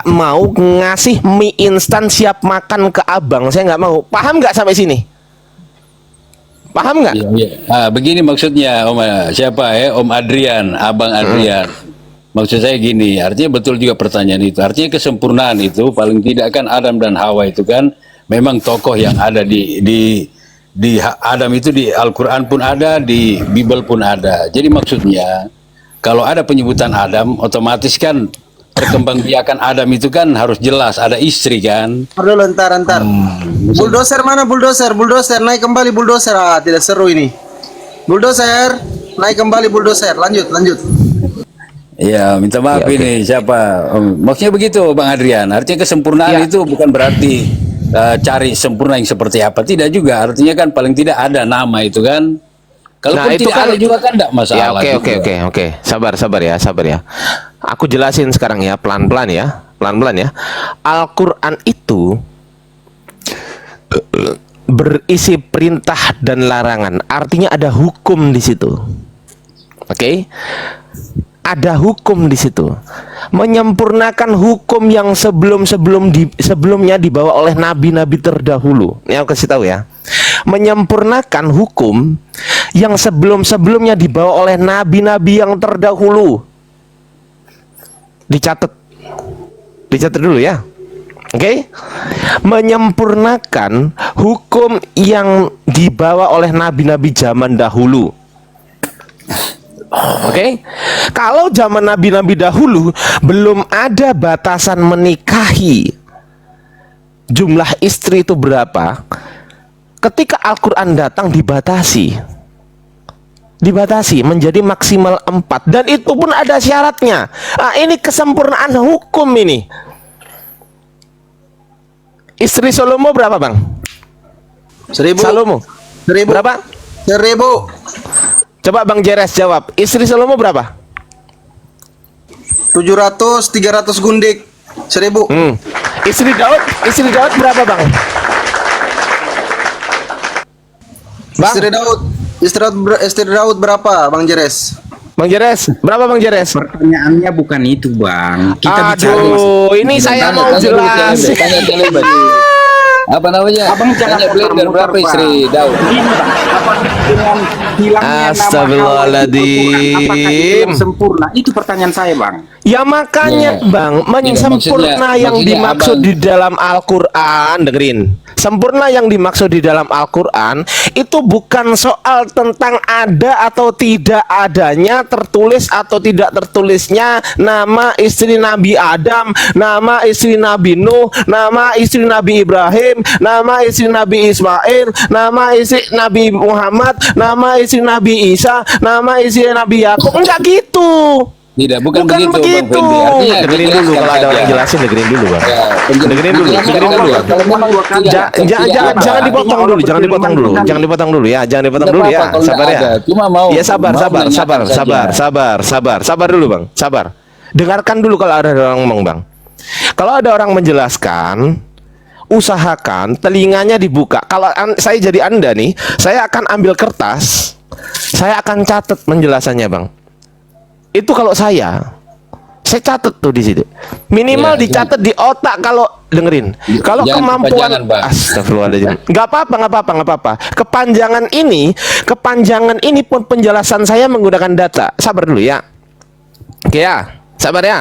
mau ngasih mie instan siap makan ke abang. Saya nggak mau. Paham nggak sampai sini? Paham nggak? Iya, iya. Begini maksudnya Om, siapa ya? Om Adrian, Abang Adrian. Maksud saya gini, artinya betul juga pertanyaan itu. Artinya kesempurnaan itu paling tidak kan Adam dan Hawa itu kan memang tokoh yang ada di Adam itu di Al-Quran pun ada, di Bible pun ada. Jadi maksudnya kalau ada penyebutan Adam, otomatis kan perkembangbiakan Adam itu kan harus jelas ada istri kan. Dulu ntar. Bulldozer mana bulldozer? Bulldozer naik kembali bulldozer. Tidak seru ini. Bulldozer naik kembali bulldozer. Lanjut. Iya, minta maaf Ya, oke. ini siapa? Maksudnya begitu, Bang Adrian. Artinya kesempurnaan Ya. itu bukan berarti cari sempurna yang seperti apa. Tidak juga. Artinya kan paling tidak ada nama itu kan. Kalaupun Nah, itu tidak kan ada juga kan tidak Ya, masalah. oke. Sabar ya. Aku jelasin sekarang ya, pelan-pelan ya. Al-Qur'an itu berisi perintah dan larangan. Artinya ada hukum di situ. Oke? Ada hukum di situ. Menyempurnakan hukum yang sebelumnya dibawa oleh nabi-nabi terdahulu. Ini aku kasih tahu ya. Menyempurnakan hukum yang sebelumnya dibawa oleh nabi-nabi yang terdahulu. Dicatat dulu ya. Oke? Menyempurnakan hukum yang dibawa oleh nabi-nabi zaman dahulu. Oke, kalau zaman nabi-nabi dahulu belum ada batasan menikahi jumlah istri itu berapa. Ketika Al-Quran datang dibatasi menjadi maksimal 4 dan itu pun ada syaratnya. Ini kesempurnaan hukum ini. Istri Salomo berapa, Bang? 1000. Salomo 1000. berapa? 1000. Coba Bang Jeres jawab. Istri Salomo berapa? 700, 300 gundik. 1000. Istri Daud berapa, Bang? Bang, Istri Daud berapa, Bang Jeres? Bang Jeres, berapa Bang Jeres? Pertanyaannya bukan itu bang. Kita bicara Aduh, ini saya mau jelasin. Tanya Celebet. Apa namanya? Abang jangan Tanya Blender berapa muter-muter, istri Bang. Daud? Ini, Bang, apa dengan hilangnya Astagfirullahaladzim. nama Hawa itu, apakah itu yang sempurna? Itu pertanyaan saya, Bang. Ya makanya Ya. Bang, Tidak, sempurna yang maksudnya dimaksud abang- di dalam Al-Quran, dengerin. Sempurna yang dimaksud di dalam Al-Quran itu bukan soal tentang ada atau tidak adanya, tertulis atau tidak tertulisnya nama istri Nabi Adam, nama istri Nabi Nuh, nama istri Nabi Ibrahim, nama istri Nabi Ismail, nama istri Nabi Muhammad, nama istri Nabi Isa, nama istri Nabi Yakub. Enggak gitu. Tidak, bukan begitu, Bang begitu. Fendi. Artinya Dengerin dulu dijelaskan kalau ada orang saja. jelasin, dengerin dulu, Bang. Ya, Dengerin dulu, dijelaskan dengerin dulu. dulu. Kalau memang Jangan dipotong dulu, jangan dipotong dulu ya, jangan dipotong dulu ya. Kalau Sabar nggak ya. ada, cuma mau- Ya sabar, mau sabar, menanyakan saja. sabar dulu, Bang. Sabar. Dengarkan dulu kalau ada orang ngomong, Bang. Kalau ada orang menjelaskan, usahakan telinganya dibuka. Kalau saya jadi Anda nih, saya akan ambil kertas, saya akan catat penjelasannya, Bang. Itu kalau saya catat tuh di situ. Minimal Ya, dicatat di otak kalau dengerin. Kalau Jangan kemampuan kepanjangan, Bang. Astagfirullahaladzim. Nggak apa-apa. Kepanjangan ini pun penjelasan saya menggunakan data. Sabar dulu ya. Oke ya, sabar ya.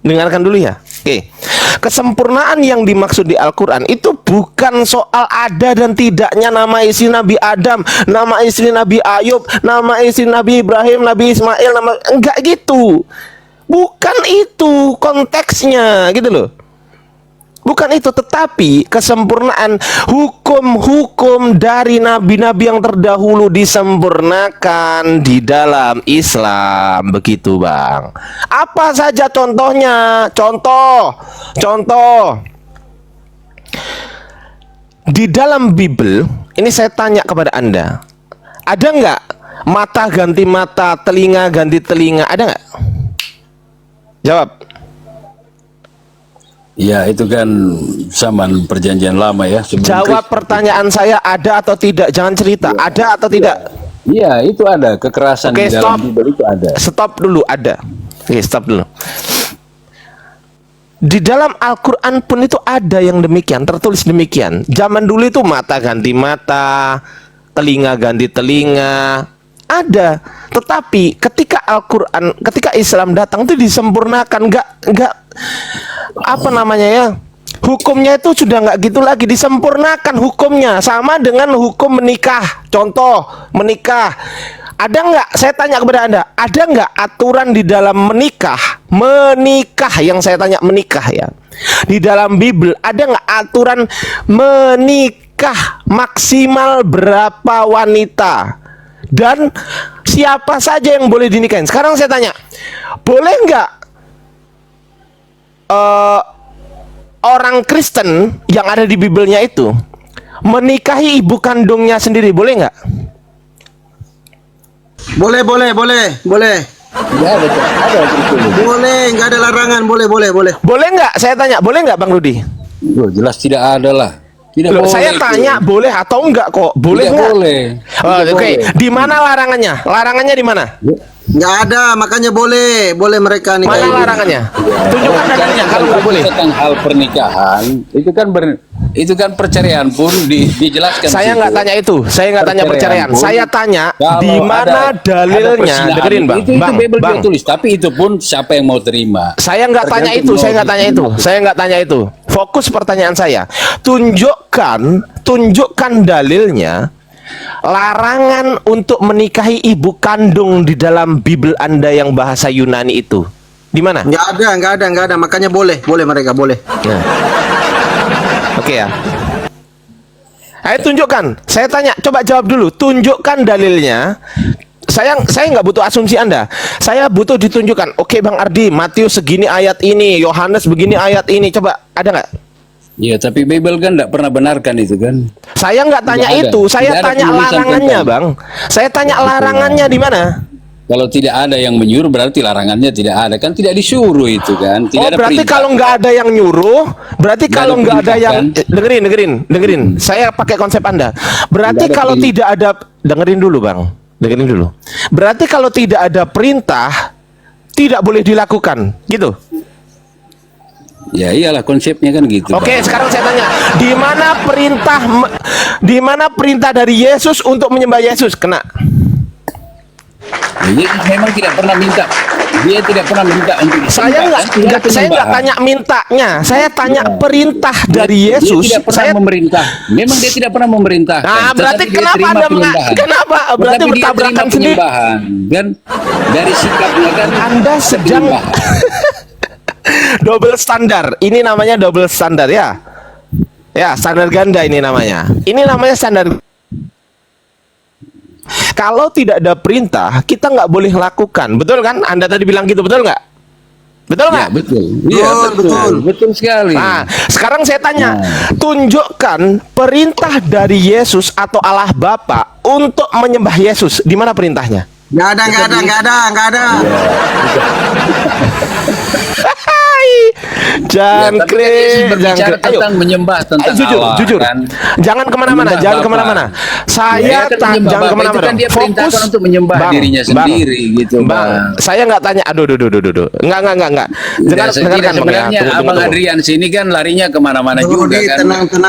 Dengarkan dulu ya. Oke. Kesempurnaan yang dimaksud di Al-Quran itu bukan soal ada dan tidaknya nama istri Nabi Adam, nama istri Nabi Ayub, nama istri Nabi Ibrahim, Nabi Ismail, enggak gitu. Bukan itu konteksnya, gitu loh. Bukan itu, tetapi kesempurnaan hukum-hukum dari nabi-nabi yang terdahulu disempurnakan di dalam Islam, begitu, Bang. Apa saja contohnya? Contoh. Di dalam Bible, ini saya tanya kepada Anda. Ada nggak mata ganti mata, telinga ganti telinga? Ada nggak? Jawab. Ya itu kan zaman perjanjian lama ya. sebelum Jawab Kristus. pertanyaan saya, ada atau tidak? Jangan cerita. Ada atau tidak? Iya itu ada kekerasan Oke, di dalam stop. Bible itu ada. Stop dulu, ada. Oke, stop dulu. Di dalam Al-Quran pun itu ada yang demikian, tertulis demikian. Zaman dulu itu mata ganti mata, telinga ganti telinga, ada. Tetapi ketika Al-Quran, ketika Islam datang itu disempurnakan, nggak apa namanya ya? Hukumnya itu sudah nggak gitu lagi, disempurnakan hukumnya, sama dengan hukum menikah. Contoh menikah, ada nggak? Saya tanya kepada Anda, ada nggak aturan di dalam menikah? Yang saya tanya menikah ya. Di dalam Bible ada nggak aturan menikah maksimal berapa wanita? Dan siapa saja yang boleh dinikahin? Sekarang saya tanya, boleh nggak orang Kristen yang ada di Biblenya itu menikahi ibu kandungnya sendiri? Boleh nggak? Boleh. Ya, ada itu. Boleh, nggak ada larangan. Boleh. Boleh nggak? Saya tanya, boleh nggak, Bang Rudi? Loh, jelas tidak ada lah. Tidak Loh, boleh saya itu. tanya boleh atau enggak kok? Boleh Tidak nggak? boleh. Oh, Tidak Oke, boleh. di mana larangannya? Larangannya di mana? Nggak ada, makanya boleh mereka nih. Mana larangannya? Tunjukkan dalilnya kalau nggak boleh. Tentang hal pernikahan itu kan perceraian pun dijelaskan. Saya nggak tanya itu. Saya nggak tanya perceraian. pun, Saya tanya kalau di mana ada dalilnya? persinahan, Dengerin, Bang. Itu Bang, Bible Bang. dia tulis, tapi itu pun siapa yang mau terima? Saya nggak tanya Tergantung itu. Saya mau nggak tanya itu. terima. Saya nggak tanya itu. Fokus pertanyaan saya. Tunjukkan dalilnya. Larangan untuk menikahi ibu kandung di dalam Bible Anda yang bahasa Yunani itu. Di mana? Nggak ada. Makanya boleh mereka boleh. Nah. Oke ya. Ayo tunjukkan. Saya tanya, coba jawab dulu. Tunjukkan dalilnya. Saya nggak butuh asumsi Anda. Saya butuh ditunjukkan. Oke, Bang Ardi, Matius segini ayat ini, Yohanes begini ayat ini. Coba ada nggak? Iya, tapi Bible kan tidak pernah benarkan itu kan. Saya nggak tanya Tidak ada. itu. Saya Tidak ada tanya penulisan larangannya, tentang- Bang. Saya tanya larangannya di mana? Kalau tidak ada yang menyuruh berarti larangannya tidak ada, kan tidak disuruh itu kan. Tidak Oh, ada berarti perintah. kalau nggak ada yang nyuruh, berarti Nggak kalau ada nggak ada perintah, yang kan? dengerin. Saya pakai konsep Anda. Berarti Nggak ada kalau perintah. tidak ada, dengerin dulu, Bang. Dengerin dulu. Berarti kalau tidak ada perintah, tidak boleh dilakukan, gitu. Ya iyalah konsepnya kan gitu. Oke, Bang. sekarang saya tanya, di mana perintah dari Yesus untuk menyembah Yesus? Kena. Dia memang tidak pernah minta. Dia tidak pernah minta untuk Saya disembah, kan? Tidak ada saya nggak penyembahan. tanya mintanya. Saya tanya perintah dari Dia Yesus. tidak pernah Saya memerintah. Memang dia tidak pernah memerintahkan. Nah, berarti tetapi dia kenapa terima Anda penyembahan. kenapa? Berarti Tetapi dia bertabrakan terima sendiri. penyembahan. Dan dari sikapnya kan Anda sedang penyembahan. double standar. Ini namanya double standar ya. Ya, standar ganda ini namanya. Ini namanya standar. Kalau tidak ada perintah, kita nggak boleh lakukan. Betul kan? Anda tadi bilang gitu, betul nggak? Betul Ya, nggak? betul. Iya, betul. Betul sekali. Nah, sekarang saya tanya, tunjukkan perintah dari Yesus atau Allah Bapa untuk menyembah Yesus. Di mana perintahnya? Nggak ada. Ya, tapi kan Yesus berbicara Ayo. tentang menyembah tentang Allah, Jujur. kan? Jangan kemana-mana, Menyembah jangan Bapa. kemana-mana. Saya Ya, kan menyembah jangan Bapa kemana-mana. itu kan dia perintahkan untuk menyembah dirinya sendiri, gitu, Bang. Saya nggak tanya. Aduh. Enggak. Dengarkan, Dengarkan, Bang, ya. sebenarnya Tunggu. Abang Adrian sini kan larinya kemana-mana juga Rudi, kan.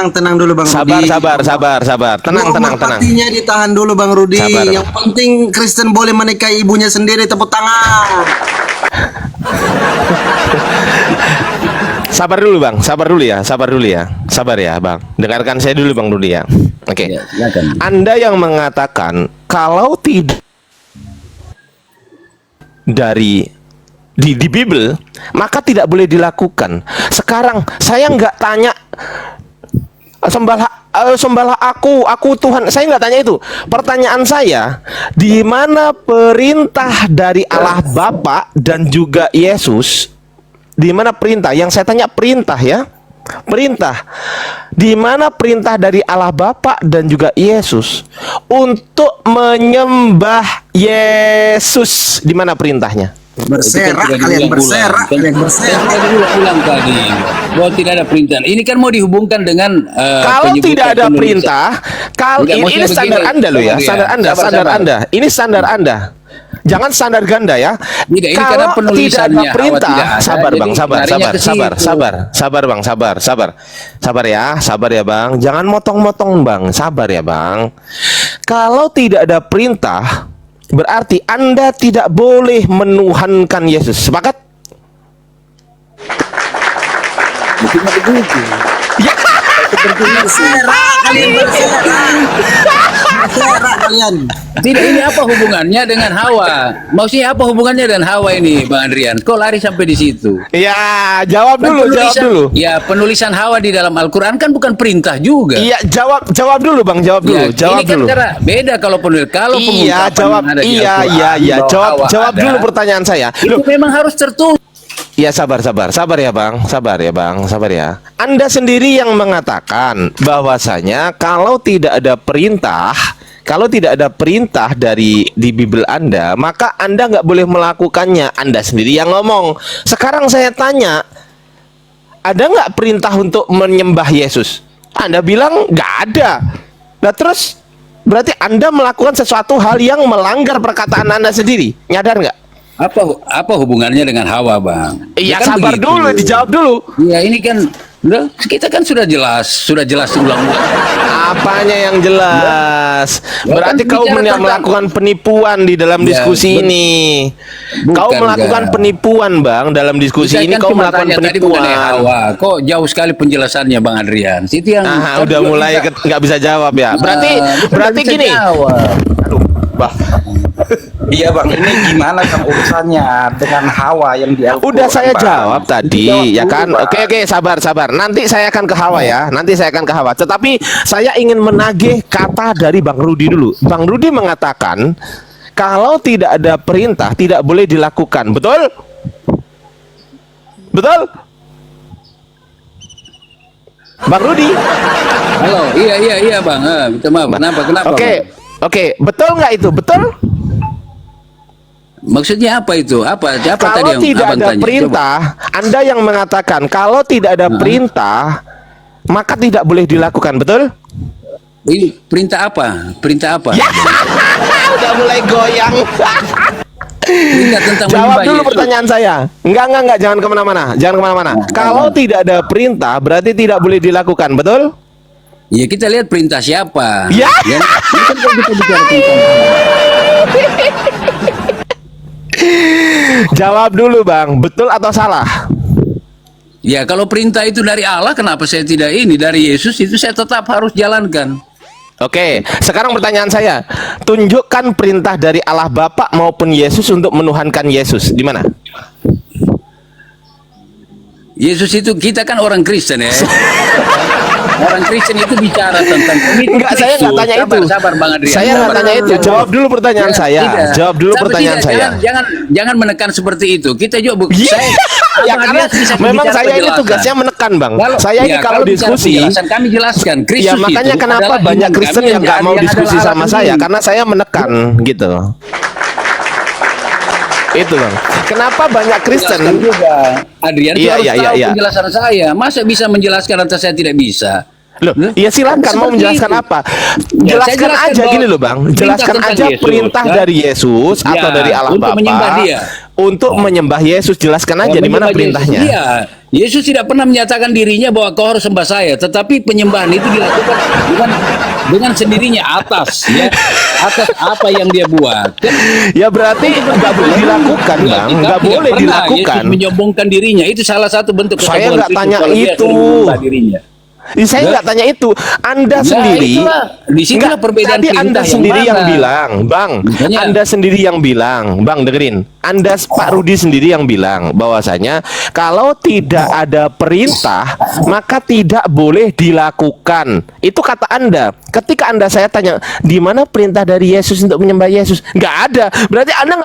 tenang dulu Bang Rudi. Sabar. Tenang. Hatinya ditahan dulu Bang Rudi. Sabar. Yang penting Kristen boleh menikahi ibunya sendiri, tepuk tangan. Sabar dulu Bang, sabar dulu ya. Sabar ya Bang. Dengarkan saya dulu Bang Rudi ya. Oke. Ya, silakan. Anda yang mengatakan kalau tidak dari di Bible, maka tidak boleh dilakukan. Sekarang saya nggak tanya sembahlah aku Tuhan. Saya nggak tanya itu. Pertanyaan saya, di mana perintah dari Allah Bapa dan juga Yesus? Di mana perintah? Yang saya tanya perintah ya. Perintah. Di mana perintah dari Allah Bapa dan juga Yesus untuk menyembah Yesus? Di mana perintahnya? Berserak, kalian berserak, kalian berserak. Saya ulang tadi bahwa tidak ada perintah. Ini kan mau dihubungkan dengan Kalau penyebutan tidak ada penulisan. perintah, kalau Tidak, ini maksudnya standar begini, Anda loh ya, Bang Rian. standar Anda, Sabar, standar sabar. Anda. Ini standar Anda. Jangan standar ganda ya. Tidak, ini karena Kalau tidak penulisannya, ada perintah, Hawa tidak ada, sabar jadi bang, sabar, larinya sabar, ke sabar, situ. sabar bang, sabar ya bang. Jangan motong-motong bang, sabar ya bang. Kalau tidak ada perintah, berarti Anda tidak boleh menuhankan Yesus. Sepakat? Berserak, kalian berserak. Berserak kalian. Tidak, ini apa hubungannya dengan Hawa? Maksudnya apa hubungannya dengan Hawa ini, Bang Adrian? Kok lari sampai di situ? Ya, jawab dulu, jawab dulu. Ya, penulisan Hawa di dalam Al-Quran kan bukan perintah juga. Iya, jawab dulu bang, jawab dulu, Ya, jawab ini kan dulu. cara beda kalau kalau Iya, pengungkapan jawab. yang ada di Iya, Al-Quran, iya. bahwa Jawab, Hawa jawab ada, dulu pertanyaan saya. itu memang harus tertulis. Ya sabar ya bang, sabar ya. Anda sendiri yang mengatakan bahwasanya kalau tidak ada perintah dari di Bible Anda, maka Anda nggak boleh melakukannya. Anda sendiri yang ngomong. Sekarang saya tanya, ada nggak perintah untuk menyembah Yesus? Anda bilang nggak ada. Nah terus berarti Anda melakukan sesuatu hal yang melanggar perkataan Anda sendiri. Nyadar nggak? Apa hubungannya dengan Hawa, Bang? Iya, Ya kan sabar begitu. dulu, dijawab dulu. Ya ini kan kita kan sudah jelas ulang-ulang. Apanya yang jelas? Berarti kan kau bicara tentang- melakukan penipuan di dalam Ya, diskusi ini. Kau Bukan, melakukan enggak. penipuan, Bang, dalam diskusi Saya ini. kan Kau cuma melakukan tanya tadi mengenai penipuan. Hawa. Kok jauh sekali penjelasannya, Bang Adrian? Itu yang Ah, kan udah juga mulai kita- nggak bisa jawab ya. Berarti Kita berarti nggak bisa gini. jawab. Aduh, bah. Iya bang, ini gimana kan urusannya dengan Hawa yang di Al-Quran, Udah saya Bang? jawab tadi, Dijawab ya dulu, kan? Bang. Oke, sabar. Nanti saya akan ke Hawa ya. Tetapi saya ingin menagih kata dari Bang Rudi dulu. Bang Rudi mengatakan kalau tidak ada perintah tidak boleh dilakukan. Betul? Betul? Bang Rudi? Halo, iya Bang. Minta maaf. Kenapa? Oke, betul nggak itu? Betul? Maksudnya apa itu? Apa tadi Kalau yang tidak Abang ada tanya? perintah, Anda yang mengatakan kalau tidak ada perintah, maka tidak boleh dilakukan, betul? Ini perintah apa? Perintah apa? Ya, udah mulai goyang. Perintah tentang Jawab menyembah dulu Yesus. pertanyaan saya. Enggak, jangan kemana-mana. Kalau tidak ada perintah, berarti tidak boleh dilakukan, betul? Ya kita lihat perintah siapa. Ya. Ini kan kalau kita bicara tentang Jawab dulu, Bang. Betul atau salah? ya kalau perintah itu dari Allah, kenapa saya tidak ini dari Yesus itu saya tetap harus jalankan. Oke, sekarang pertanyaan saya. Tunjukkan perintah dari Allah Bapa maupun Yesus untuk menuhankan Yesus. Di mana? Yesus itu kita kan orang Kristen ya. Orang Kristen itu bicara tentang pengikut Enggak, saya nggak Kristus. tanya itu. Sabar Bang Adrian. Saya nggak tanya itu. Jawab dulu pertanyaan Ya, saya. tidak. Jawab dulu Tapi pertanyaan tidak, saya. Jangan menekan seperti itu. Kita juga Iya. Ya Abang karena Adrian bisa memang bicara saya ini penjelasan. tugasnya menekan, Bang. Saya ini kalau bicara diskusi, penjelasan, kami jelaskan Kristus ya makanya itu kenapa adalah banyak iman Kristen kami yang nggak mau yang diskusi adalah sama Allah saya sendiri. karena saya menekan gitu. Itu, Bang. Kenapa banyak Kristen? Jelaskan juga. Adrian itu Iya, harus tahu iya. penjelasan saya. Masa bisa menjelaskan lantas saya tidak bisa? Loh, ya silakan mau Seperti menjelaskan itu. apa? Ya, saya Jelaskan jelaskan aja bahwa gini loh, Bang. perintah Jelaskan tentang aja Yesus, perintah kan? dari Yesus Ya, atau dari Allah untuk Bapa menyembah Dia. untuk menyembah Yesus. Jelaskan aja di mana Menyembah perintahnya. Yesus. Iya, Yesus tidak pernah menyatakan dirinya bahwa kau harus sembah saya, tetapi penyembahan itu dilakukan dengan sendirinya atas apa yang dia buat. Kan Ya berarti nggak boleh dilakukan, Bang. Kita Nggak tidak boleh pernah dilakukan. Yesus menyombongkan dirinya. Itu salah satu bentuk Saya kesombongan nggak Kristus tanya kalau dia itu. sering menyembah dirinya. Saya nggak tanya itu. Anda sendiri. itulah. Disitulah Nggak, perbedaan tadi Anda perintah sendiri yang mana. bilang, Bang. Makanya- Anda sendiri yang bilang, Bang, dengerin. Pak Rudi sendiri yang bilang bahwasanya kalau tidak ada perintah maka tidak boleh dilakukan. Itu kata Anda. Ketika saya tanya di mana perintah dari Yesus untuk menyembah Yesus, nggak ada. Berarti Anda